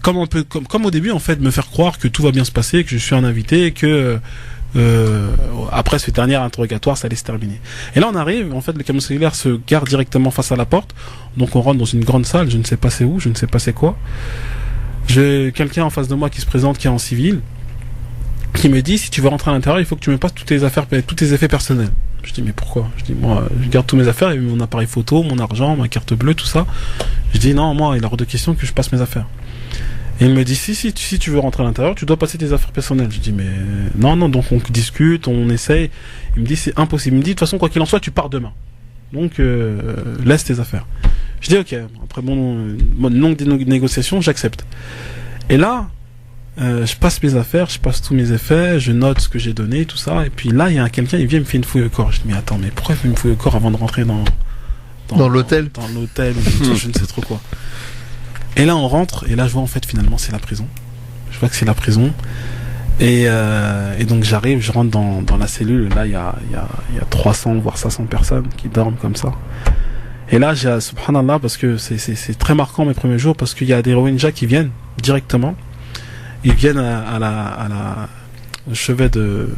comme au début, en fait, me faire croire que tout va bien se passer, que je suis un invité, et que, après ce dernier interrogatoire, ça allait se terminer. Et là, on arrive, en fait, le camion cellulaire se gare directement face à la porte. Donc, on rentre dans une grande salle, je ne sais pas c'est où, je ne sais pas c'est quoi. J'ai quelqu'un en face de moi qui se présente, qui est en civil, qui me dit, si tu veux rentrer à l'intérieur, il faut que tu me passes tous tes effets personnels. Je dis, mais pourquoi? Je dis, moi, je garde toutes mes affaires, et mon appareil photo, mon argent, ma carte bleue, tout ça. Je dis, non, moi, il est hors de question que je passe mes affaires. Et il me dit, si tu veux rentrer à l'intérieur, tu dois passer tes affaires personnelles. Je dis, mais non, donc on discute, on essaye. Il me dit, c'est impossible. Il me dit, de toute façon, quoi qu'il en soit, tu pars demain. Donc, laisse tes affaires. Je dis, ok, après une longue négociation, j'accepte. Et là, je passe mes affaires, je passe tous mes effets, je note ce que j'ai donné, tout ça. Et puis là, il y a quelqu'un, il vient me fait une fouille au corps. Je dis, mais attends, mais pourquoi il fait une fouille au corps avant de rentrer dans l'hôtel? Dans l'hôtel, ou je ne sais trop quoi. Et là, on rentre, et là, je vois, en fait, finalement, c'est la prison. Je vois que c'est la prison. Et donc, j'arrive, je rentre dans la cellule. Là, il y a 300, voire 500 personnes qui dorment comme ça. Et là, j'ai, subhanallah, parce que c'est très marquant mes premiers jours, parce qu'il y a des Rohingyas qui viennent directement. Ils viennent au chevet de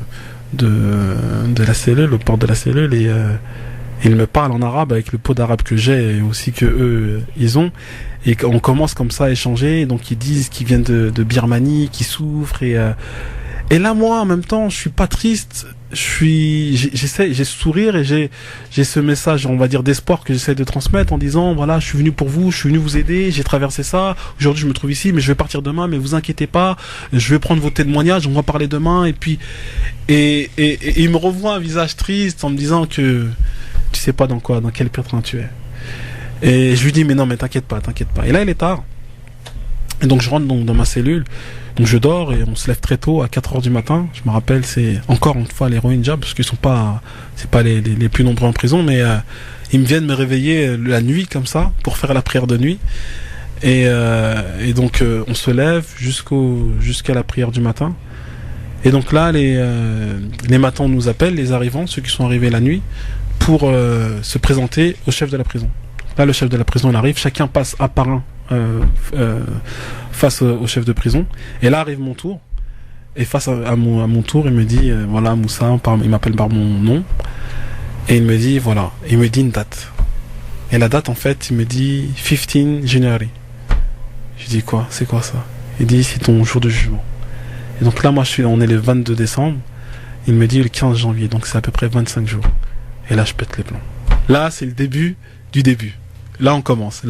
la cellule, au porte de la cellule, et ils me parlent en arabe avec le peu d'arabe que j'ai et aussi que eux ils ont, et on commence comme ça à échanger. Donc ils disent qu'ils viennent de Birmanie, qu'ils souffrent, et là moi en même temps je suis pas triste, j'ai ce sourire, et j'ai ce message, on va dire, d'espoir que j'essaie de transmettre en disant, voilà, je suis venu pour vous, je suis venu vous aider, j'ai traversé ça, aujourd'hui je me trouve ici, mais je vais partir demain, mais vous inquiétez pas, je vais prendre vos témoignages, on va parler demain. Et puis et il me revoit un visage triste en me disant que tu sais pas dans quel pétrin tu es. Et je lui dis, mais non, mais t'inquiète pas. Et là il est tard, et donc je rentre dans ma cellule. Donc je dors, et on se lève très tôt, à 4h du matin. Je me rappelle, c'est encore une fois les Rohingyas, parce qu'ils sont pas, c'est pas les plus nombreux en prison, mais ils me viennent me réveiller la nuit comme ça pour faire la prière de nuit. Et donc on se lève jusqu'à la prière du matin. Et donc là, les matins nous appellent, les arrivants, ceux qui sont arrivés la nuit, pour se présenter au chef de la prison. Là, le chef de la prison, il arrive, chacun passe un par un face au chef de prison. Et là arrive mon tour, et face à mon tour, il me dit, voilà, Moussa, il m'appelle par mon nom, et il me dit, voilà, il me dit une date. Et la date, en fait, il me dit 15 January. Je dis, quoi, c'est quoi ça? Il dit, c'est ton jour de jugement. Et donc là, on est le 22 décembre, il me dit le 15 janvier, donc c'est à peu près 25 jours. Et là, je pète les plombs. Là, c'est le début du début. Là, on commence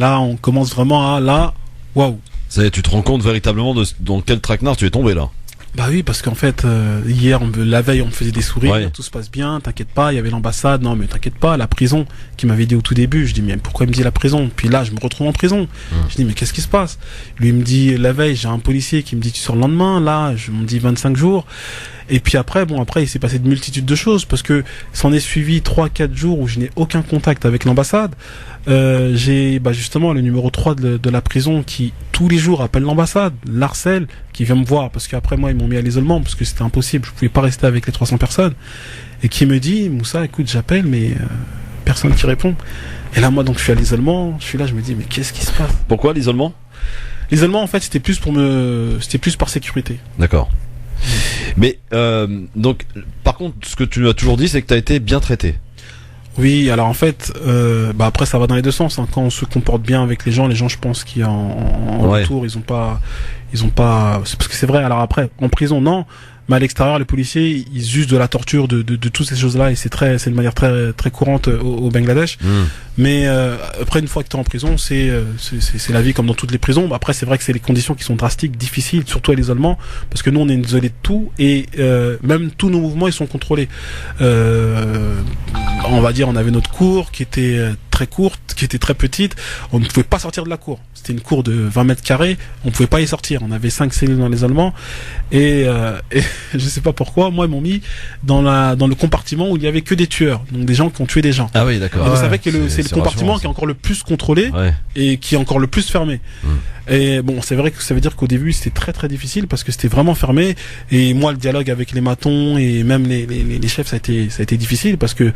vraiment à, waouh. Ça y est, tu te rends compte véritablement dans quel traquenard tu es tombé là? Bah oui, parce qu'en fait, hier, la veille, on me faisait des sourires, ouais. Tout se passe bien, t'inquiète pas, il y avait l'ambassade, non mais t'inquiète pas, la prison, qui m'avait dit au tout début. Je dis, mais pourquoi il me dit la prison? Puis là, je me retrouve en prison. Je dis, mais qu'est-ce qui se passe? Lui, il me dit, la veille, j'ai un policier qui me dit, tu sors le lendemain, là, je me dis 25 jours. Et puis après, il s'est passé de multitudes de choses, parce que s'en est suivi 3-4 jours où je n'ai aucun contact avec l'ambassade. J'ai justement le numéro 3 de la prison qui tous les jours appelle l'ambassade, l'harcèle, qui vient me voir, parce qu'après moi ils m'ont mis à l'isolement parce que c'était impossible, je pouvais pas rester avec les 300 personnes, et qui me dit, Moussa, écoute, j'appelle, mais personne qui répond. Et là moi donc je suis à l'isolement, je suis là, je me dis, mais qu'est-ce qui se passe? Pourquoi l'isolement? L'isolement, en fait, c'était plus par sécurité. D'accord. Mais donc, par contre, ce que tu as toujours dit, c'est que tu as été bien traité. Oui, alors en fait, après ça va dans les deux sens. Hein. Quand on se comporte bien avec les gens, je pense qu'il y a en retour, ils ont pas. C'est parce que c'est vrai. Alors après, en prison, non. Mais à l'extérieur, les policiers, ils usent de la torture, de toutes ces choses-là, et c'est de manière très très courante au Bangladesh. Mais après, une fois que tu es en prison, c'est la vie comme dans toutes les prisons. Après, c'est vrai que c'est les conditions qui sont drastiques, difficiles, surtout à l'isolement, parce que nous, on est isolés de tout, et même tous nos mouvements, ils sont contrôlés. On va dire, on avait notre cour qui était très courte, qui était très petite. On ne pouvait pas sortir de la cour. C'était une cour de 20 mètres carrés. On pouvait pas y sortir. On avait 5 cellules dans l'isolement. Et je sais pas pourquoi, moi, ils m'ont mis dans le compartiment où il y avait que des tueurs. Donc des gens qui ont tué des gens. Ah oui, d'accord. Et vous savez que c'est le compartiment qui est encore le plus contrôlé et qui est encore le plus fermé. Et bon, c'est vrai que ça veut dire qu'au début c'était très très difficile parce que c'était vraiment fermé. Et moi, le dialogue avec les matons et même les chefs, ça a été difficile parce que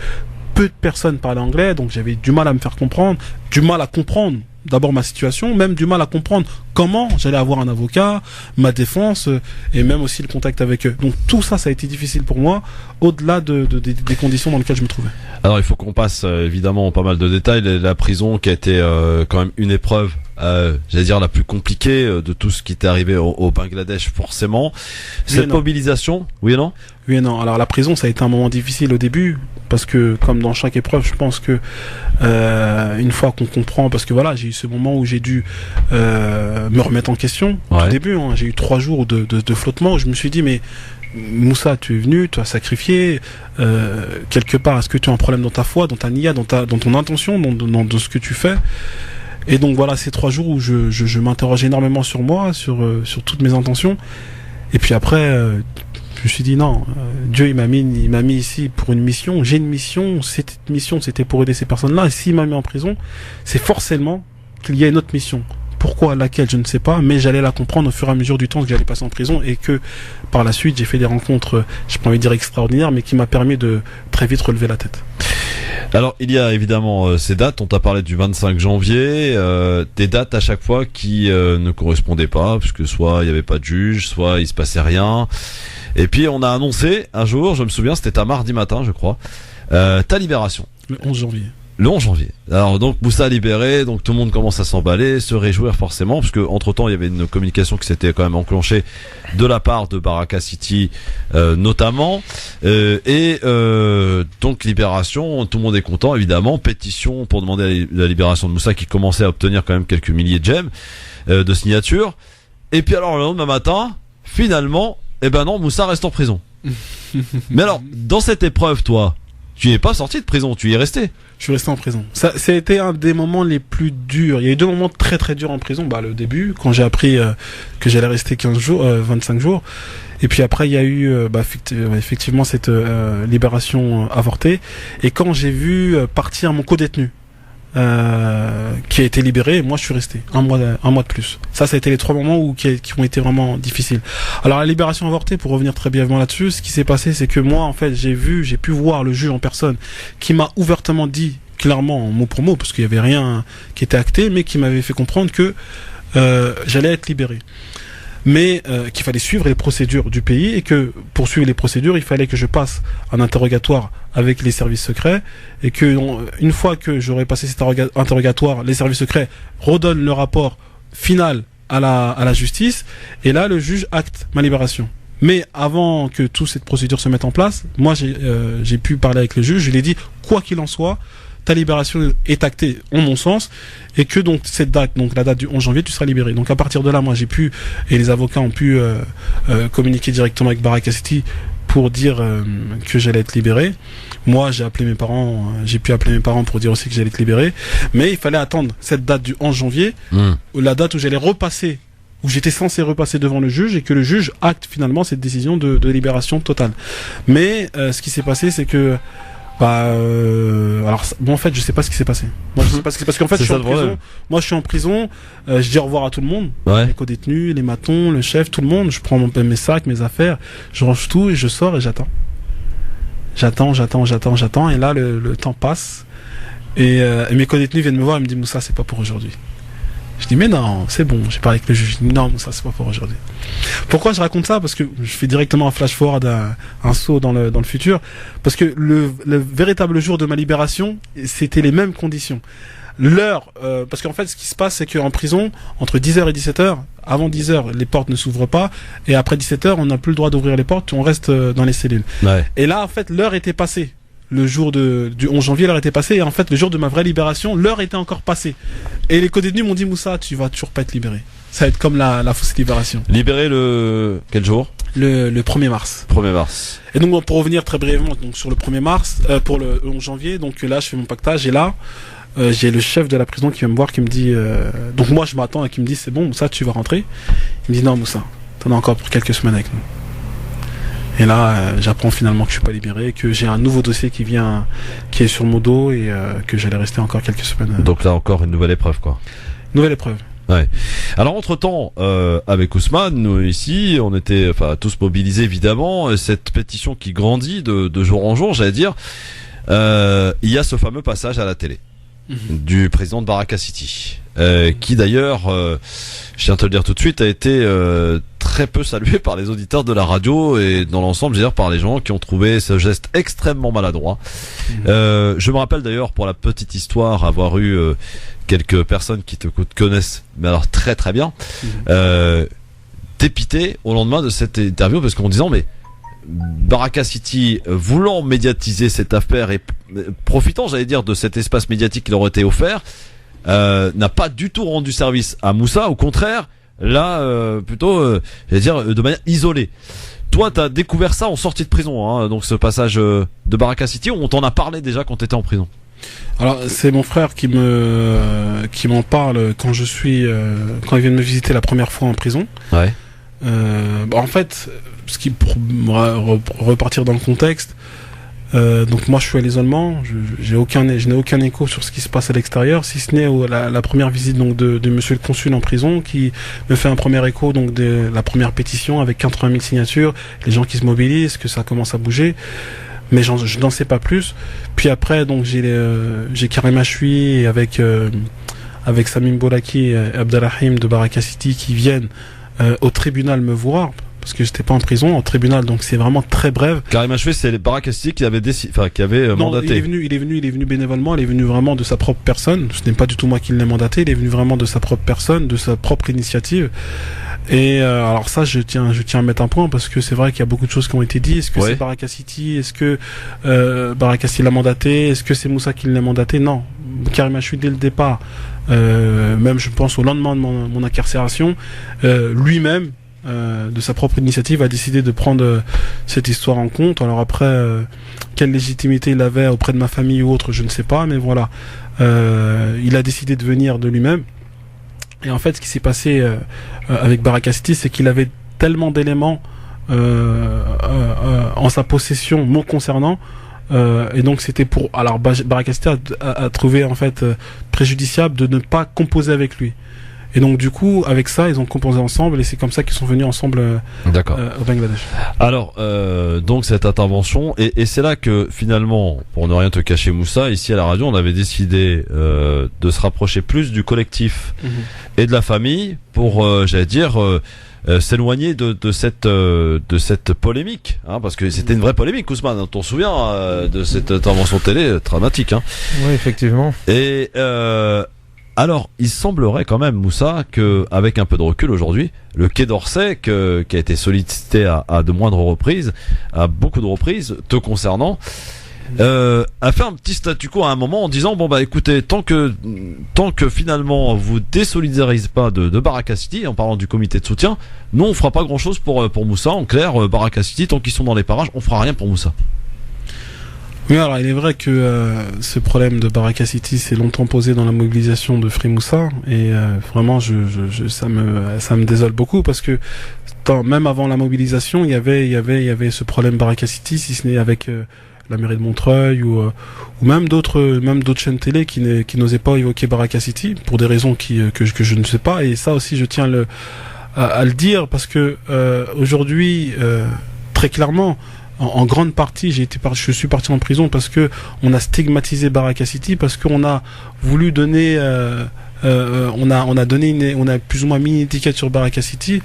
peu de personnes parlaient anglais, donc j'avais du mal à me faire comprendre, du mal à comprendre d'abord ma situation, même du mal à comprendre comment j'allais avoir un avocat, ma défense et même aussi le contact avec eux. Donc tout ça, ça a été difficile pour moi, au-delà des conditions dans lesquelles je me trouvais. Alors il faut qu'on passe évidemment pas mal de détails. La prison qui a été quand même une épreuve, j'allais dire la plus compliquée de tout ce qui t'est arrivé au Bangladesh forcément. Cette mobilisation, oui et non ? Oui et non. Alors la prison, ça a été un moment difficile au début parce que comme dans chaque épreuve, je pense que une fois qu'on comprend, parce que voilà, j'ai eu ce moment où j'ai dû me remettre en question au début. Hein, j'ai eu 3 jours de flottement où je me suis dit mais Moussa, tu es venu, tu as sacrifié quelque part. Est-ce que tu as un problème dans ta foi, dans ta niya, dans ton intention, dans ce que tu fais? Et donc voilà, ces 3 jours où je m'interroge énormément sur moi, sur toutes mes intentions. Et puis après, je me suis dit non, Dieu il m'a mis ici pour une mission. J'ai une mission. Cette mission, c'était pour aider ces personnes-là. Et s'il m'a mis en prison, c'est forcément qu'il y a une autre mission. Pourquoi, laquelle, je ne sais pas, mais j'allais la comprendre au fur et à mesure du temps que j'allais passer en prison et que par la suite j'ai fait des rencontres, je peux pas envie de dire extraordinaires, mais qui m'a permis de très vite relever la tête. Alors il y a évidemment ces dates, on t'a parlé du 25 janvier, des dates à chaque fois qui ne correspondaient pas, puisque soit il n'y avait pas de juge, soit il se passait rien. Et puis on a annoncé un jour, je me souviens, c'était un mardi matin je crois, ta libération. Le 11 janvier. Le 11 janvier. Alors donc Moussa libéré, donc tout le monde commence à s'emballer, se réjouir forcément, parce que entre temps il y avait une communication qui s'était quand même enclenchée de la part de Baraka City notamment, donc libération, tout le monde est content évidemment, pétition pour demander la libération de Moussa qui commençait à obtenir quand même quelques milliers de j'aime, de signatures, et puis alors le lendemain matin, finalement, eh ben non, Moussa reste en prison. Mais alors, dans cette épreuve, toi, tu n'es pas sorti de prison, tu y es resté. Je suis resté en prison. Ça a été un des moments les plus durs. Il y a eu 2 moments très très durs en prison. Le début, quand j'ai appris que j'allais rester 25 jours. Et puis après, il y a eu effectivement cette libération avortée. Et quand j'ai vu partir mon co-détenu, qui a été libéré, moi je suis resté un mois de plus. Ça a été les 3 moments qui ont été vraiment difficiles. Alors la libération avortée, pour revenir très brièvement là-dessus, ce qui s'est passé, c'est que moi en fait j'ai pu voir le juge en personne qui m'a ouvertement dit clairement mot pour mot, parce qu'il y avait rien qui était acté, mais qui m'avait fait comprendre que j'allais être libéré, mais qu'il fallait suivre les procédures du pays et que pour suivre les procédures, il fallait que je passe un interrogatoire avec les services secrets et que une fois que j'aurais passé cet interrogatoire, les services secrets redonnent le rapport final à la justice et là le juge acte ma libération. Mais avant que toute cette procédure se mette en place, moi j'ai pu parler avec le juge, je lui ai dit quoi qu'il en soit, ta libération est actée en mon sens et que donc cette date, donc la date du 11 janvier, tu seras libéré. Donc à partir de là, moi j'ai pu, et les avocats ont pu communiquer directement avec Baraka City pour dire que j'allais être libéré. Moi j'ai appelé mes parents, j'ai pu appeler mes parents pour dire aussi que j'allais être libéré, mais il fallait attendre cette date du 11 janvier, la date où j'allais repasser, où j'étais censé repasser devant le juge et que le juge acte finalement cette décision de libération totale. Mais ce qui s'est passé, c'est que alors bon, en fait je sais pas ce qui s'est passé. Moi je sais pas ce qui s'est passé, parce qu'en fait je suis en prison. Moi je suis en prison, je dis au revoir à tout le monde, les co-détenus, les matons, le chef, tout le monde. Je prends mes sacs, mes affaires, je range tout et je sors et j'attends. J'attends et là le temps passe et mes co-détenus viennent me voir et me disent Moussa, c'est pas pour aujourd'hui. Je dis mais non, c'est bon, j'ai parlé avec le juge. Non, ça c'est pas pour aujourd'hui. Pourquoi je raconte ça? Parce que je fais directement un flash forward, un saut dans le futur. Parce que le véritable jour de ma libération, c'était les mêmes conditions. L'heure, parce qu'en fait ce qui se passe, c'est qu'en prison, entre 10h et 17h, avant 10h, les portes ne s'ouvrent pas, et après 17h, on n'a plus le droit d'ouvrir les portes, on reste dans les cellules. Ouais. Et là, en fait, l'heure était passée. Le jour du 11 janvier, l'heure était passée, et en fait, le jour de ma vraie libération, l'heure était encore passée. Et les co-détenus m'ont dit, Moussa, tu vas toujours pas être libéré. Ça va être comme la fausse libération. Libéré le... quel jour? le 1er mars. 1er mars. Et donc, bon, pour revenir très brièvement donc, sur le 1er mars, pour le 11 janvier, donc là, je fais mon pactage et là, j'ai le chef de la prison qui vient me voir, qui me dit, donc moi, je m'attends et qui me dit, c'est bon, Moussa, tu vas rentrer. Il me dit, non, Moussa, t'en as encore pour quelques semaines avec nous. Et là, j'apprends finalement que je suis pas libéré, que j'ai un nouveau dossier qui est sur mon dos et que j'allais rester encore quelques semaines. Donc là encore une nouvelle épreuve, quoi. Nouvelle épreuve. Ouais. Alors entre-temps, avec Ousmane, nous ici, on était tous mobilisés évidemment. Cette pétition qui grandit de jour en jour, j'allais dire, il y a ce fameux passage à la télé du président de Baraka City, qui d'ailleurs, je tiens à te le dire tout de suite, a été très peu salué par les auditeurs de la radio et dans l'ensemble, je veux dire, par les gens qui ont trouvé ce geste extrêmement maladroit. Je me rappelle d'ailleurs, pour la petite histoire, avoir eu quelques personnes qui te connaissent, mais alors très très bien, dépité au lendemain de cette interview parce qu'en disant mais Baraka City, voulant médiatiser cette affaire et profitant, j'allais dire, de cet espace médiatique qui leur a été offert, n'a pas du tout rendu service à Moussa. Au contraire, là, plutôt, j'allais dire, de manière isolée. Toi, t'as découvert ça en sortie de prison, hein, donc ce passage de Baraka City, où on t'en a parlé déjà quand t'étais en prison. Alors, c'est mon frère qui m'en parle quand quand il vient de me visiter la première fois en prison. Ouais. En fait, pour repartir dans le contexte, donc moi je suis à l'isolement, je n'ai aucun écho sur ce qui se passe à l'extérieur, si ce n'est la première visite donc de monsieur le consul en prison qui me fait un premier écho donc de la première pétition avec 80 000 signatures, les gens qui se mobilisent, que ça commence à bouger. Mais je n'en sais pas plus. Puis après, donc j'ai Karim Achoui avec Samim Bolaki et Abdelrahim de Baraka City qui viennent au tribunal me voir parce que j'étais pas en prison, au tribunal, donc c'est vraiment très bref. Karim Achoui, c'est les Baraka City qui avait mandaté. Il est venu bénévolement, il est venu vraiment de sa propre personne. Ce n'est pas du tout moi qui l'ai mandaté, il est venu vraiment de sa propre personne, de sa propre initiative. Et alors ça, je tiens à mettre un point parce que c'est vrai qu'il y a beaucoup de choses qui ont été dites. Est-ce que c'est Baraka City? Est-ce que Baraka City l'a mandaté? Est-ce que c'est Moussa qui l'a mandaté? Non. Karim Achoui, dès le départ, même je pense au lendemain de mon incarcération, lui-même, de sa propre initiative, a décidé de prendre cette histoire en compte. Alors après, quelle légitimité il avait auprès de ma famille ou autre, je ne sais pas, mais voilà. Il a décidé de venir de lui-même. Et en fait, ce qui s'est passé avec Baraka City, c'est qu'il avait tellement d'éléments en sa possession, me concernant, et donc c'était pour... Alors Baraka City a trouvé en fait préjudiciable de ne pas composer avec lui. Et donc du coup, avec ça, ils ont composé ensemble et c'est comme ça qu'ils sont venus ensemble au Bangladesh. Alors, donc cette intervention, et c'est là que finalement, pour ne rien te cacher Moussa, ici à la radio, on avait décidé de se rapprocher plus du collectif et de la famille pour, j'allais dire, s'éloigner de cette polémique, hein, parce que c'était une vraie polémique, Ousmane, on t'en souvient de cette intervention télé dramatique. Hein. Oui, effectivement. Et alors, il semblerait quand même, Moussa, que avec un peu de recul aujourd'hui, le Quai d'Orsay, qui a été sollicité à de moindres reprises, à beaucoup de reprises, te concernant, a fait un petit statu quo à un moment en disant bon bah écoutez, tant que finalement vous désolidarisez pas de Baraka City, en parlant du comité de soutien, nous on fera pas grand chose pour Moussa. En clair, Baraka City, tant qu'ils sont dans les parages, on fera rien pour Moussa. Oui, alors il est vrai que ce problème de Baraka City s'est longtemps posé dans la mobilisation de Free Moussa et vraiment ça me désole beaucoup parce que même avant la mobilisation il y avait ce problème Baraka City, si ce n'est avec la mairie de Montreuil ou même d'autres chaînes télé qui n'osaient pas évoquer Baraka City pour des raisons que je ne sais pas, et ça aussi je tiens à le dire parce que aujourd'hui très clairement en grande partie, je suis parti en prison parce que on a stigmatisé Baraka City, parce qu'on a voulu donner, on a plus ou moins mis une étiquette sur Baraka City.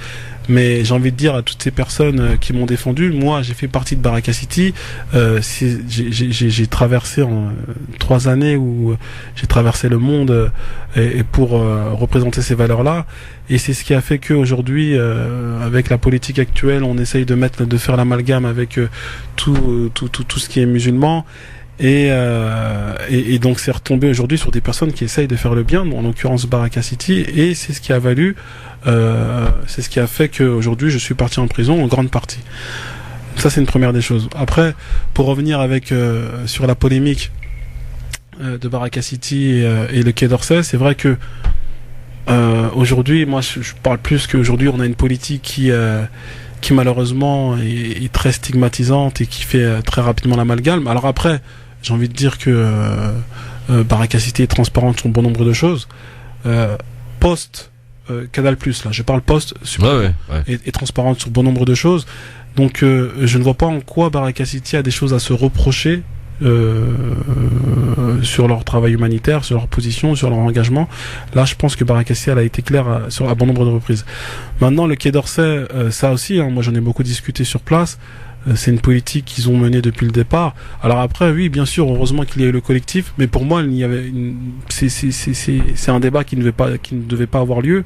Mais j'ai envie de dire à toutes ces personnes qui m'ont défendu, moi j'ai fait partie de Baraka City. J'ai traversé en 3 années où j'ai traversé le monde et pour représenter ces valeurs-là. Et c'est ce qui a fait qu'aujourd'hui, avec la politique actuelle, on essaye de faire l'amalgame avec tout ce qui est musulman. Et donc c'est retombé aujourd'hui sur des personnes qui essayent de faire le bien, en l'occurrence Baraka City, et c'est ce qui a valu, c'est ce qui a fait qu'aujourd'hui je suis parti en prison en grande partie. Ça c'est une première des choses. Après, pour revenir sur la polémique de Baraka City et le Quai d'Orsay, c'est vrai que aujourd'hui, moi je parle plus qu'aujourd'hui on a une politique qui malheureusement est très stigmatisante et qui fait très rapidement l'amalgame. Alors après, j'ai envie de dire que Baraka City est transparente sur bon nombre de choses. Canal+, là, je parle post, est transparente sur bon nombre de choses. Donc je ne vois pas en quoi Baraka City a des choses à se reprocher sur leur travail humanitaire, sur leur position, sur leur engagement. Là, je pense que Baraka City a été clair à bon nombre de reprises. Maintenant, le Quai d'Orsay, ça aussi, moi j'en ai beaucoup discuté sur place. C'est une politique qu'ils ont menée depuis le départ. Alors après, oui, bien sûr, heureusement qu'il y a eu le collectif, mais pour moi, c'est un débat qui ne devait pas avoir lieu.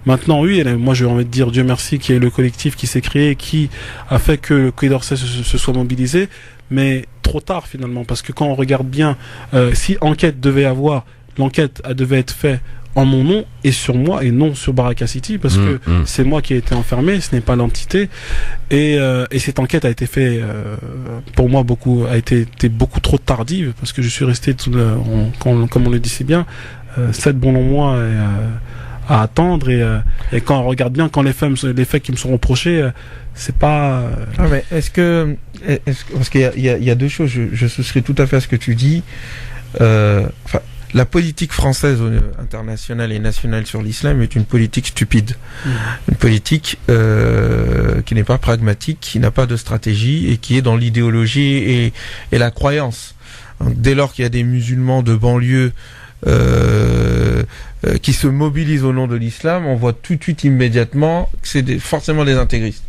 Maintenant, oui, moi j'ai envie de dire Dieu merci qu'il y ait le collectif qui s'est créé, qui a fait que le Quai d'Orsay se soit mobilisé, mais trop tard finalement, parce que quand on regarde bien, si enquête devait avoir, l'enquête devait être faite en mon nom et sur moi et non sur Baraka City, parce que c'est moi qui ai été enfermé, ce n'est pas l'entité, et cette enquête a été faite pour moi a été beaucoup trop tardive, parce que je suis resté comme on le dit si bien 7 bons longs mois à attendre, et quand on regarde bien, quand les faits qui me sont reprochés, c'est pas mais est-ce que parce qu'il y a deux choses, je souscris tout à fait à ce que tu dis. La politique française internationale et nationale sur l'islam est une politique stupide. Une politique qui n'est pas pragmatique, qui n'a pas de stratégie et qui est dans l'idéologie et la croyance. Dès lors qu'il y a des musulmans de banlieue qui se mobilisent au nom de l'islam, on voit tout de suite immédiatement que c'est forcément des intégristes.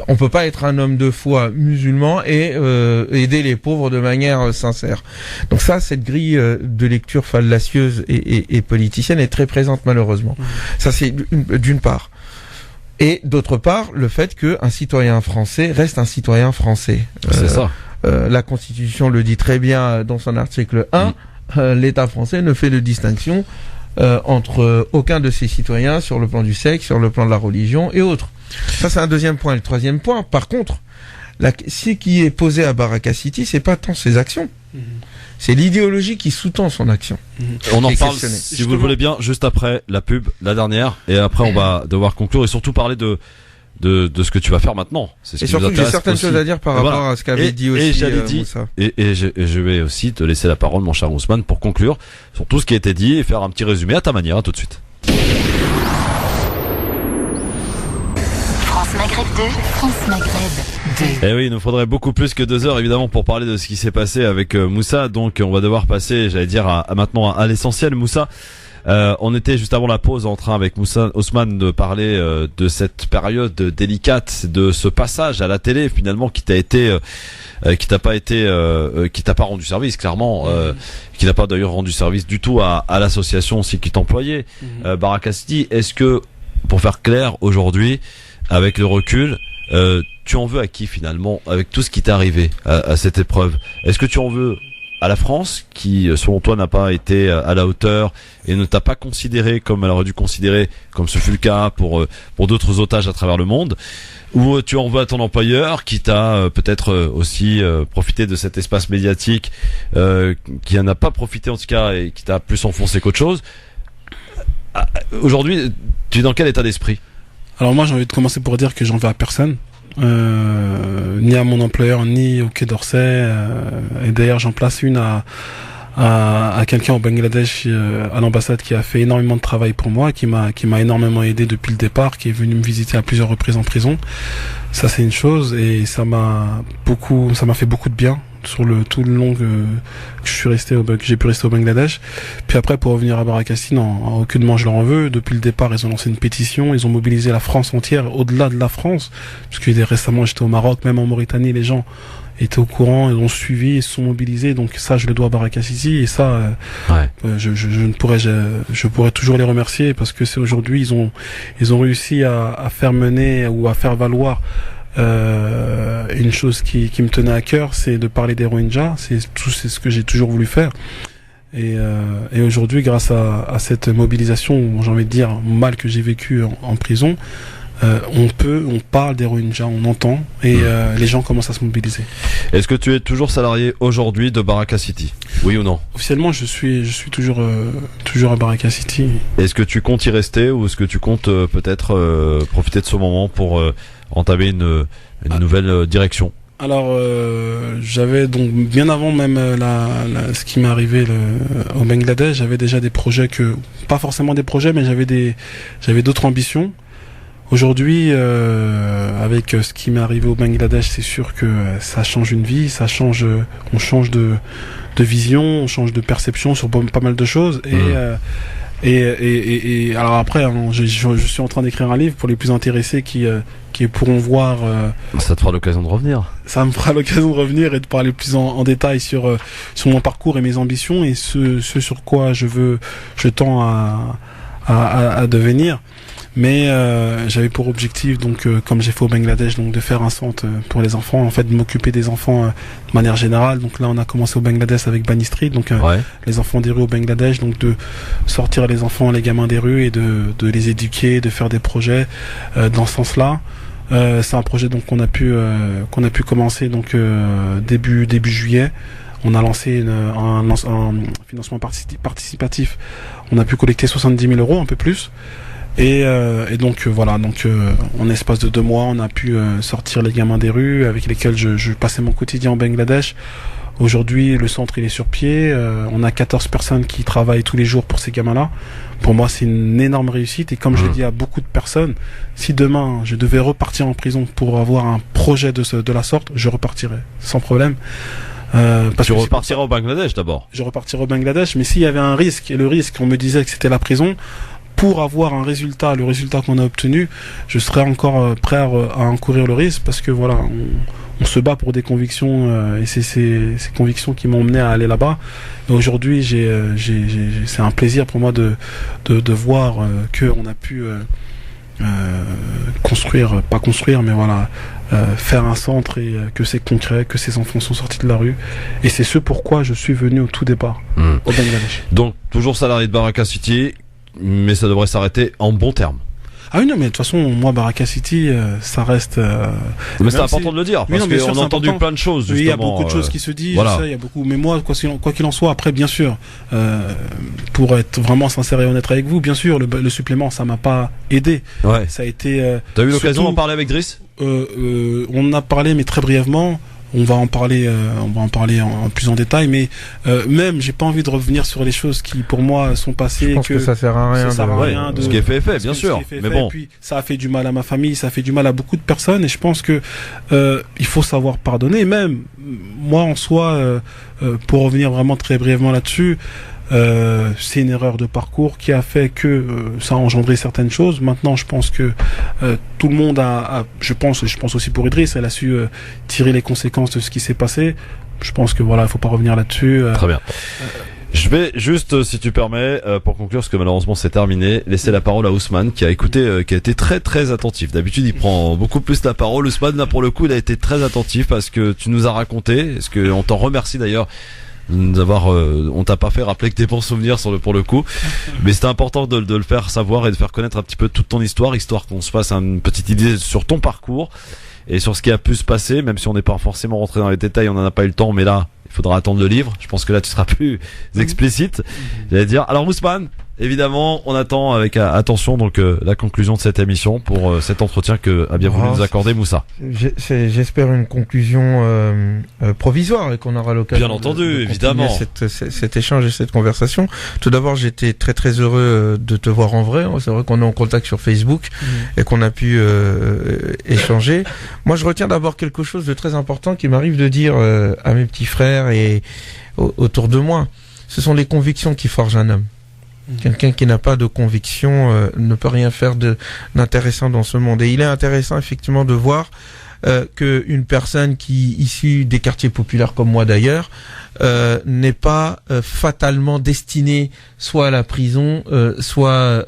On peut pas être un homme de foi musulman et aider les pauvres de manière sincère. Donc ça, cette grille de lecture fallacieuse et politicienne est très présente malheureusement. Ça c'est d'une part. Et d'autre part, le fait qu'un citoyen français reste un citoyen français. C'est ça. La Constitution le dit très bien dans son article 1. L'État français ne fait de distinction entre aucun de ses citoyens sur le plan du sexe, sur le plan de la religion et autres. Ça, c'est un deuxième point. Le troisième point, par contre, ce qui est posé à Baraka City, c'est pas tant ses actions. C'est l'idéologie qui sous-tend son action. On en parle, si vous le voulez bien, juste après la pub, la dernière, et après on va devoir conclure et surtout parler de ce que tu vas faire maintenant. C'est ce et qui surtout nous que j'ai certaines choses à dire par rapport à ce qu'avait dit aussi Moussa. Et je vais aussi te laisser la parole, mon cher Ousmane, pour conclure sur tout ce qui a été dit et faire un petit résumé à ta manière. À tout de suite. France Maghreb 2, France Maghreb 2. Eh oui, il nous faudrait beaucoup plus que 2 heures évidemment pour parler de ce qui s'est passé avec Moussa. Donc on va devoir passer, j'allais dire, maintenant à l'essentiel. Moussa, on était juste avant la pause en train avec Moussa Ousmane de parler de cette période délicate, de ce passage à la télé finalement qui t'a pas rendu service clairement, qui n'a pas d'ailleurs rendu service du tout à l'association aussi qui t'employait. Baraka City, est-ce que, pour faire clair aujourd'hui, avec le recul, tu en veux à qui finalement, avec tout ce qui t'est arrivé à cette épreuve? Est-ce que tu en veux à la France, qui selon toi n'a pas été à la hauteur et ne t'a pas considéré comme elle aurait dû considérer, comme ce fut le cas pour d'autres otages à travers le monde? Ou tu en veux à ton employeur qui t'a peut-être aussi profité de cet espace médiatique, qui en a pas profité en tout cas et qui t'a plus enfoncé qu'autre chose? Aujourd'hui, tu es dans quel état d'esprit? Alors moi j'ai envie de commencer pour dire que j'en veux à personne, ni à mon employeur ni au Quai d'Orsay, et d'ailleurs j'en place une à quelqu'un au Bangladesh, à l'ambassade, qui a fait énormément de travail pour moi, qui m'a énormément aidé depuis le départ, qui est venu me visiter à plusieurs reprises en prison. Ça c'est une chose, et ça m'a fait beaucoup de bien sur tout le long que j'ai pu rester au Bangladesh. Puis après, pour revenir à Baraka City, non, aucunement je leur en veux. Depuis le départ, ils ont lancé une pétition, ils ont mobilisé la France entière, au-delà de la France, parce que récemment j'étais au Maroc, même en Mauritanie, les gens étaient au courant, ils ont suivi, ils se sont mobilisés. Donc ça, je le dois à Baraka City, et ça, je pourrais toujours les remercier, parce que c'est aujourd'hui, ils ont réussi à faire mener ou à faire valoir une chose qui me tenait à cœur, c'est de parler des Rohingyas. C'est ce que j'ai toujours voulu faire. Et aujourd'hui, grâce à cette mobilisation, j'ai envie de dire, mal que j'ai vécu en prison, on parle des Rohingyas, on entend, et les gens commencent à se mobiliser. Est-ce que tu es toujours salarié aujourd'hui de Baraka City? Oui ou non? Officiellement, je suis toujours à Baraka City. Est-ce que tu comptes y rester, ou est-ce que tu comptes peut-être profiter de ce moment pour entamer une nouvelle direction? Alors, j'avais donc bien avant même ce qui m'est arrivé au Bangladesh, j'avais déjà des projets pas forcément des projets, mais j'avais d'autres ambitions. Aujourd'hui, avec ce qui m'est arrivé au Bangladesh, c'est sûr que ça change une vie, on change de vision, on change de perception sur pas mal de choses. Et alors après, je suis en train d'écrire un livre pour les plus intéressés qui pourront voir. Ça te fera l'occasion de revenir. Ça me fera l'occasion de revenir et de parler plus en détail sur mon parcours et mes ambitions et ce sur quoi je tends à devenir. Mais j'avais pour objectif, donc comme j'ai fait au Bangladesh, donc de faire un centre pour les enfants, en fait de m'occuper des enfants de manière générale. Donc là on a commencé au Bangladesh avec Bani Street, donc les enfants des rues au Bangladesh, donc de sortir les enfants, les gamins des rues et de les éduquer, de faire des projets dans ce sens-là. C'est un projet donc qu'on a pu commencer donc début juillet. On a lancé un financement participatif. On a pu collecter 70 000 €, un peu plus. Et donc voilà, en espace de 2 mois, on a pu sortir les gamins des rues avec lesquels je passais mon quotidien au Bangladesh. Aujourd'hui, le centre il est sur pied. On a 14 personnes qui travaillent tous les jours pour ces gamins-là. Pour moi, c'est une énorme réussite. Et comme je le dis à beaucoup de personnes, si demain je devais repartir en prison pour avoir un projet de la sorte, je repartirais sans problème. Parce que tu repartirais au Bangladesh d'abord. Je repartirais au Bangladesh, mais s'il y avait un risque, et le risque, on me disait que c'était la prison, pour avoir le résultat qu'on a obtenu, je serais encore prêt à encourir le risque, parce que voilà, on se bat pour des convictions, et c'est ces convictions qui m'ont mené à aller là-bas. Et aujourd'hui, c'est un plaisir pour moi de voir qu'on a pu faire un centre, et que c'est concret, que ces enfants sont sortis de la rue, et c'est ce pourquoi je suis venu au tout départ au Bangladesh. Donc toujours salarié de Baraka City, mais ça devrait s'arrêter en bons termes. Ah oui, non, mais de toute façon, moi, Baraka City, ça reste... mais c'est important de le dire, parce qu'on a entendu plein de choses, justement. Oui, il y a beaucoup de choses qui se disent, voilà. Je sais, il y a beaucoup... Mais moi, quoi qu'il en soit, après, bien sûr, pour être vraiment sincère et honnête avec vous, bien sûr, le supplément, ça m'a pas aidé. Ouais. Ça a été... T'as eu l'occasion d'en parler avec Driss? On en a parlé, mais très brièvement. On va en parler en plus en détail, mais même j'ai pas envie de revenir sur les choses qui pour moi sont passées. Je pense que ça sert à rien. Ce qui est fait, bien sûr. Mais bon. Et puis ça a fait du mal à ma famille, ça a fait du mal à beaucoup de personnes, et je pense que il faut savoir pardonner. Même moi en soi, pour revenir vraiment très brièvement là-dessus. C'est une erreur de parcours qui a fait que ça a engendré certaines choses. Maintenant, je pense que tout le monde je pense aussi pour Idriss, elle a su tirer les conséquences de ce qui s'est passé. Je pense que voilà, il faut pas revenir là-dessus. Très bien. Je vais juste, si tu permets, pour conclure, parce que malheureusement c'est terminé, laisser la parole à Ousmane, qui a écouté, qui a été très très attentif. D'habitude il prend beaucoup plus la parole. Ousmane, là pour le coup, il a été très attentif parce que tu nous as raconté. Est-ce que on t'en remercie d'ailleurs on t'a pas fait rappeler que tes bons souvenirs pour le coup, mais c'était important de le faire savoir et de faire connaître un petit peu toute ton histoire qu'on se fasse une petite idée sur ton parcours et sur ce qui a pu se passer, même si on n'est pas forcément rentré dans les détails, on n'en a pas eu le temps, mais là il faudra attendre le livre. Je pense que là tu seras plus explicite. J'allais dire. Alors Ousmane, évidemment, on attend avec attention donc la conclusion de cette émission pour cet entretien que a bien voulu nous accorder Moussa. J'espère une conclusion provisoire et qu'on aura l'occasion. Bien entendu, de évidemment. Cet échange et cette conversation. Tout d'abord, j'étais très très heureux de te voir en vrai. C'est vrai qu'on est en contact sur Facebook et qu'on a pu échanger. Moi, je retiens d'abord quelque chose de très important qui m'arrive de dire à mes petits frères et autour de moi. Ce sont les convictions qui forgent un homme. Quelqu'un qui n'a pas de conviction ne peut rien faire d'intéressant dans ce monde. Et il est intéressant effectivement de voir que une personne qui issue des quartiers populaires comme moi d'ailleurs n'est pas fatalement destinée soit à la prison, soit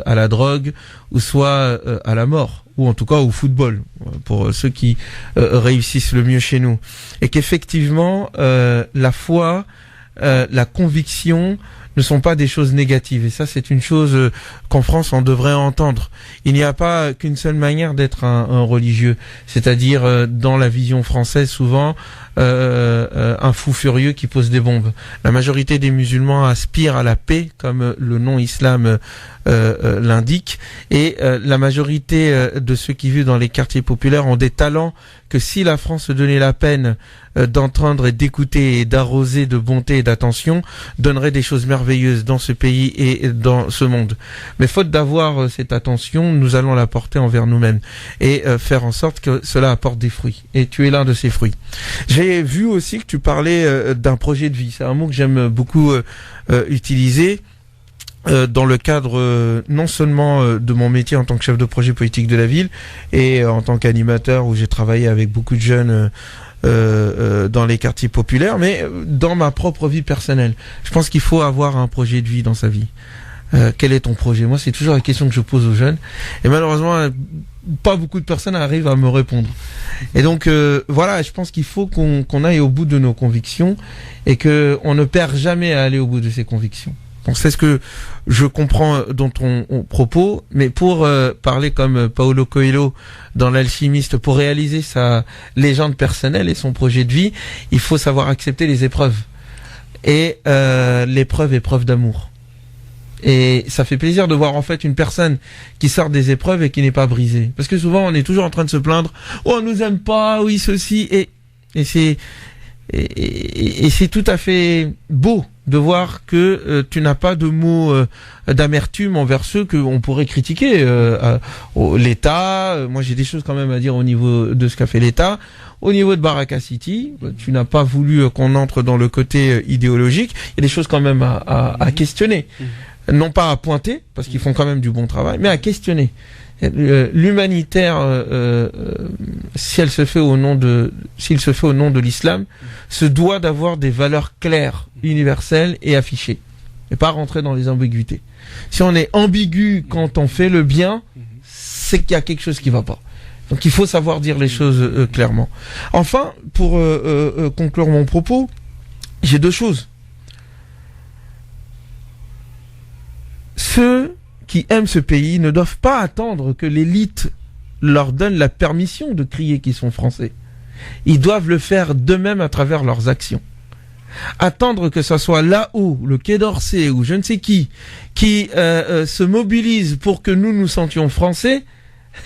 à la drogue, ou soit à la mort, ou en tout cas au football, pour ceux qui réussissent le mieux chez nous. Et qu'effectivement, la foi, la conviction ne sont pas des choses négatives. Et ça, c'est une chose qu'en France, on devrait entendre. Il n'y a pas qu'une seule manière d'être un religieux. C'est-à-dire, dans la vision française, souvent, un fou furieux qui pose des bombes. La majorité des musulmans aspirent à la paix, comme le nom islam l'indique. Et la majorité de ceux qui vivent dans les quartiers populaires ont des talents que si la France se donnait la peine d'entendre et d'écouter et d'arroser de bonté et d'attention, donnerait des choses merveilleuses dans ce pays et dans ce monde. Mais faute d'avoir cette attention, nous allons la porter envers nous-mêmes et faire en sorte que cela apporte des fruits. Et tu es l'un de ces fruits. J'ai vu aussi que tu parlais d'un projet de vie. C'est un mot que j'aime beaucoup utiliser dans le cadre non seulement de mon métier en tant que chef de projet politique de la ville et en tant qu'animateur où j'ai travaillé avec beaucoup de jeunes dans les quartiers populaires, mais dans ma propre vie personnelle. Je pense qu'il faut avoir un projet de vie dans sa vie. Quel est ton projet? Moi, c'est toujours la question que je pose aux jeunes. Et malheureusement, pas beaucoup de personnes arrivent à me répondre. Et donc, voilà, je pense qu'il faut qu'on aille au bout de nos convictions et qu'on ne perd jamais à aller au bout de ses convictions. Donc, c'est ce que je comprends dans ton propos, mais pour parler comme Paulo Coelho dans L'Alchimiste, pour réaliser sa légende personnelle et son projet de vie, il faut savoir accepter les épreuves. Et l'épreuve est preuve d'amour. Et ça fait plaisir de voir en fait une personne qui sort des épreuves et qui n'est pas brisée. Parce que souvent on est toujours en train de se plaindre, oh on nous aime pas, oui ceci, et c'est tout à fait beau de voir que tu n'as pas de mots d'amertume envers ceux qu'on pourrait critiquer. L'État, moi j'ai des choses quand même à dire au niveau de ce qu'a fait l'État. Au niveau de Baraka City, tu n'as pas voulu qu'on entre dans le côté idéologique. Il y a des choses quand même à questionner. Non pas à pointer, parce qu'ils font quand même du bon travail, mais à questionner. L'humanitaire, s'il se fait au nom de l'islam, se doit d'avoir des valeurs claires, universelles et affichées, et pas rentrer dans les ambiguïtés. Si on est ambigu quand on fait le bien, c'est qu'il y a quelque chose qui va pas. Donc il faut savoir dire les choses clairement. Enfin, pour conclure mon propos, j'ai deux choses. Ceux qui aiment ce pays ne doivent pas attendre que l'élite leur donne la permission de crier qu'ils sont français. Ils doivent le faire d'eux-mêmes à travers leurs actions. Attendre que ce soit là-haut, le Quai d'Orsay ou je ne sais qui se mobilise pour que nous nous sentions français,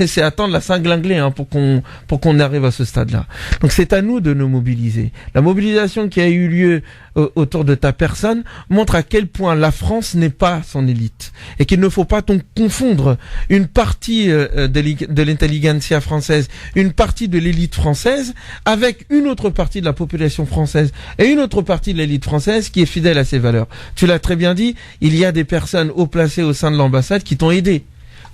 c'est attendre la Saint-Glinglé pour qu'on arrive à ce stade-là. Donc c'est à nous de nous mobiliser. La mobilisation qui a eu lieu autour de ta personne montre à quel point la France n'est pas son élite et qu'il ne faut pas confondre une partie de l'intelligentsia française, une partie de l'élite française avec une autre partie de la population française et une autre partie de l'élite française qui est fidèle à ses valeurs. Tu l'as très bien dit, il y a des personnes haut placées au sein de l'ambassade qui t'ont aidé.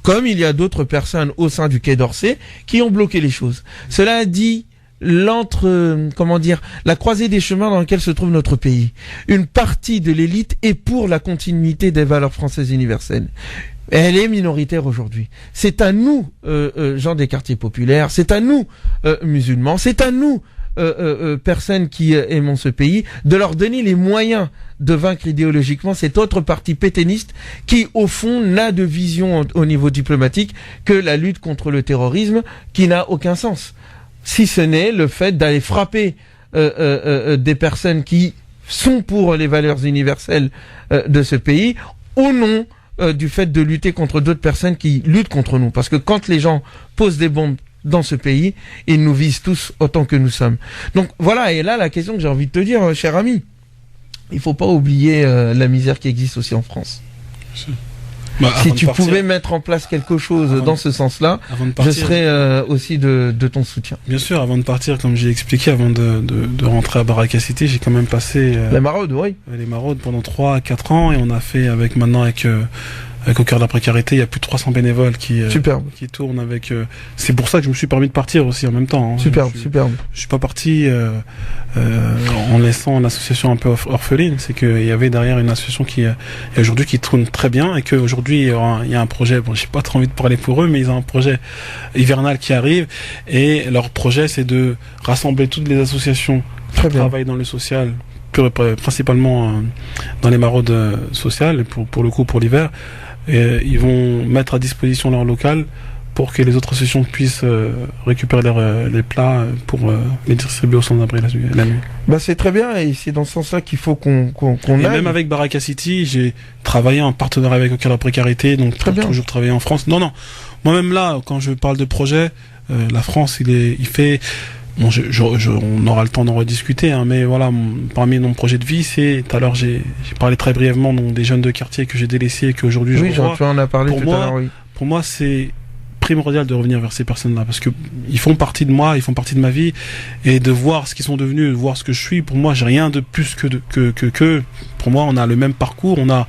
Comme il y a d'autres personnes au sein du Quai d'Orsay qui ont bloqué les choses. Cela dit la croisée des chemins dans laquelle se trouve notre pays. Une partie de l'élite est pour la continuité des valeurs françaises universelles. Elle est minoritaire aujourd'hui. C'est à nous, gens des quartiers populaires, c'est à nous, musulmans, c'est à nous, personnes qui aiment ce pays, de leur donner les moyens de vaincre idéologiquement cette autre partie pétainiste qui, au fond, n'a de vision au niveau diplomatique que la lutte contre le terrorisme qui n'a aucun sens. Si ce n'est le fait d'aller frapper des personnes qui sont pour les valeurs universelles de ce pays au nom du fait de lutter contre d'autres personnes qui luttent contre nous. Parce que quand les gens posent des bombes dans ce pays, ils nous visent tous autant que nous sommes. Donc voilà, et là la question que j'ai envie de te dire, cher ami, il faut pas oublier la misère qui existe aussi en France. Si tu pouvais mettre en place quelque chose dans ce sens-là, je serais aussi de ton soutien. Bien sûr, avant de partir, comme j'ai expliqué, avant de rentrer à Baraka City, j'ai quand même passé les maraudes, oui. Les maraudes pendant 3 à 4 ans, et on a fait avec Au cœur de la précarité, il y a plus de 300 bénévoles qui tournent avec. C'est pour ça que je me suis permis de partir aussi en même temps. Hein. Superbe. Je suis pas parti en laissant l'association un peu orpheline. C'est qu'il y avait derrière une association qui aujourd'hui qui tourne très bien et qu'aujourd'hui il y a un projet. Bon, j'ai pas trop envie de parler pour eux, mais ils ont un projet hivernal qui arrive et leur projet c'est de rassembler toutes les associations qui travaillent dans le social, principalement dans les maraudes sociales pour le coup pour l'hiver. Et ils vont mettre à disposition leur local pour que les autres associations puissent récupérer les plats pour les distribuer au sans-abri la nuit. Bah c'est très bien et c'est dans ce sens-là qu'il faut qu'on et aille. Même avec Baraka City, j'ai travaillé en partenariat avec Au-Cœur de la précarité, donc toujours travaillé en France. Non, moi-même là, quand je parle de projet, la France, il fait. Bon, on aura le temps d'en rediscuter, hein, mais voilà, parmi mon projet de vie, c'est, tout à l'heure, j'ai parlé très brièvement donc, des jeunes de quartier que j'ai délaissés et qu'aujourd'hui je revois. Oui, tu en as parlé tout à l'heure, oui. Pour moi, c'est primordial de revenir vers ces personnes-là parce que ils font partie de moi, ils font partie de ma vie et de voir ce qu'ils sont devenus, de voir ce que je suis. Pour moi, j'ai rien de plus que. Pour moi, on a le même parcours, on a.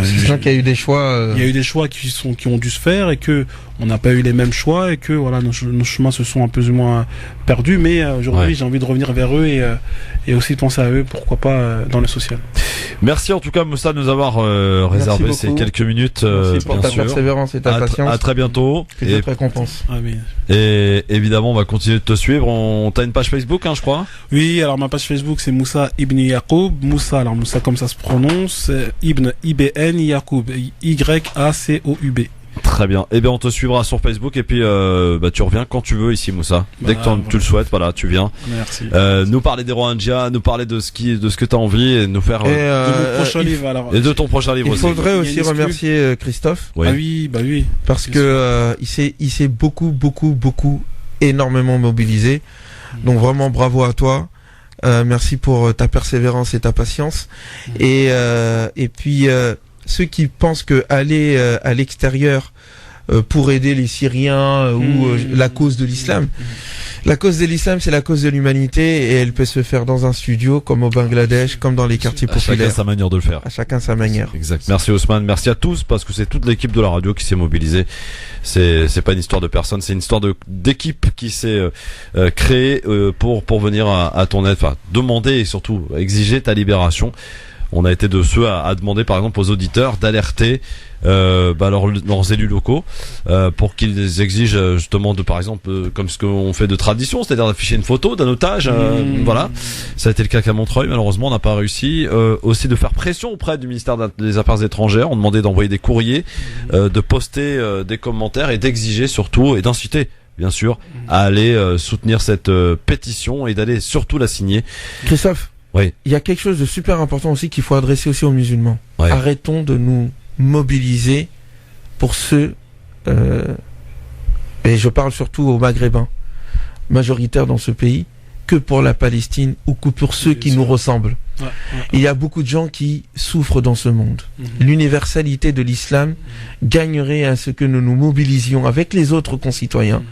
C'est sûr qu'il y a eu des choix. Il y a eu des choix qui ont dû se faire et que on n'a pas eu les mêmes choix et que voilà nos chemins se sont un peu ou moins perdus. Mais aujourd'hui, j'ai envie de revenir vers eux et aussi de penser à eux, pourquoi pas dans le social. Merci en tout cas Moussa de nous avoir réservé ces quelques minutes. Merci pour ta persévérance et ta patience. À très bientôt. Que Dieu te récompense. Ah, oui. Et évidemment, on va continuer de te suivre. T'as une page Facebook, hein, je crois. Oui, alors ma page Facebook c'est Moussa Ibn Yacoub. Moussa comme ça se prononce. Ibn IBN Yacoub YACOUB. Très bien. Eh bien, on te suivra sur Facebook et puis tu reviens quand tu veux ici, Moussa. Dès que tu le souhaites, voilà, tu viens. Merci. Nous parler des Rohingyas, nous parler de ce que t'as envie et nous faire. Et de mon prochain livre. Alors. Et de ton prochain livre. Il faudrait aussi remercier Christophe. Oui. Ah oui, bah oui. Parce que il s'est beaucoup énormément mobilisé. Donc vraiment bravo à toi. Merci pour ta persévérance et ta patience. Et puis ceux qui pensent que aller à l'extérieur pour aider les Syriens ou la cause de l'islam. La cause de l'islam, c'est la cause de l'humanité et elle peut se faire dans un studio, comme au Bangladesh, comme dans les quartiers populaires. À chacun sa manière de le faire. À chacun sa manière. Exact. Merci Ousmane, merci à tous parce que c'est toute l'équipe de la radio qui s'est mobilisée. C'est pas une histoire de personne, c'est une histoire d'équipe qui s'est créée pour venir à ton aide, enfin demander et surtout exiger ta libération. On a été de ceux à demander par exemple aux auditeurs d'alerter leurs élus locaux pour qu'ils exigent justement par exemple comme ce qu'on fait de tradition, c'est-à-dire d'afficher une photo d'un otage. Voilà, ça a été le cas qu'à Montreuil, malheureusement on n'a pas réussi. Aussi de faire pression auprès du ministère des Affaires étrangères, on demandait d'envoyer des courriers, de poster des commentaires et d'exiger surtout et d'inciter bien sûr à aller soutenir cette pétition et d'aller surtout la signer. Christophe, oui. Il y a quelque chose de super important aussi qu'il faut adresser aussi aux musulmans. Ouais. Arrêtons de nous mobiliser pour ceux, et je parle surtout aux Maghrébins, majoritaires dans ce pays, que pour la Palestine ou que pour ceux qui nous ressemblent. Il y a beaucoup de gens qui souffrent dans ce monde. L'universalité de l'islam gagnerait à ce que nous nous mobilisions avec les autres concitoyens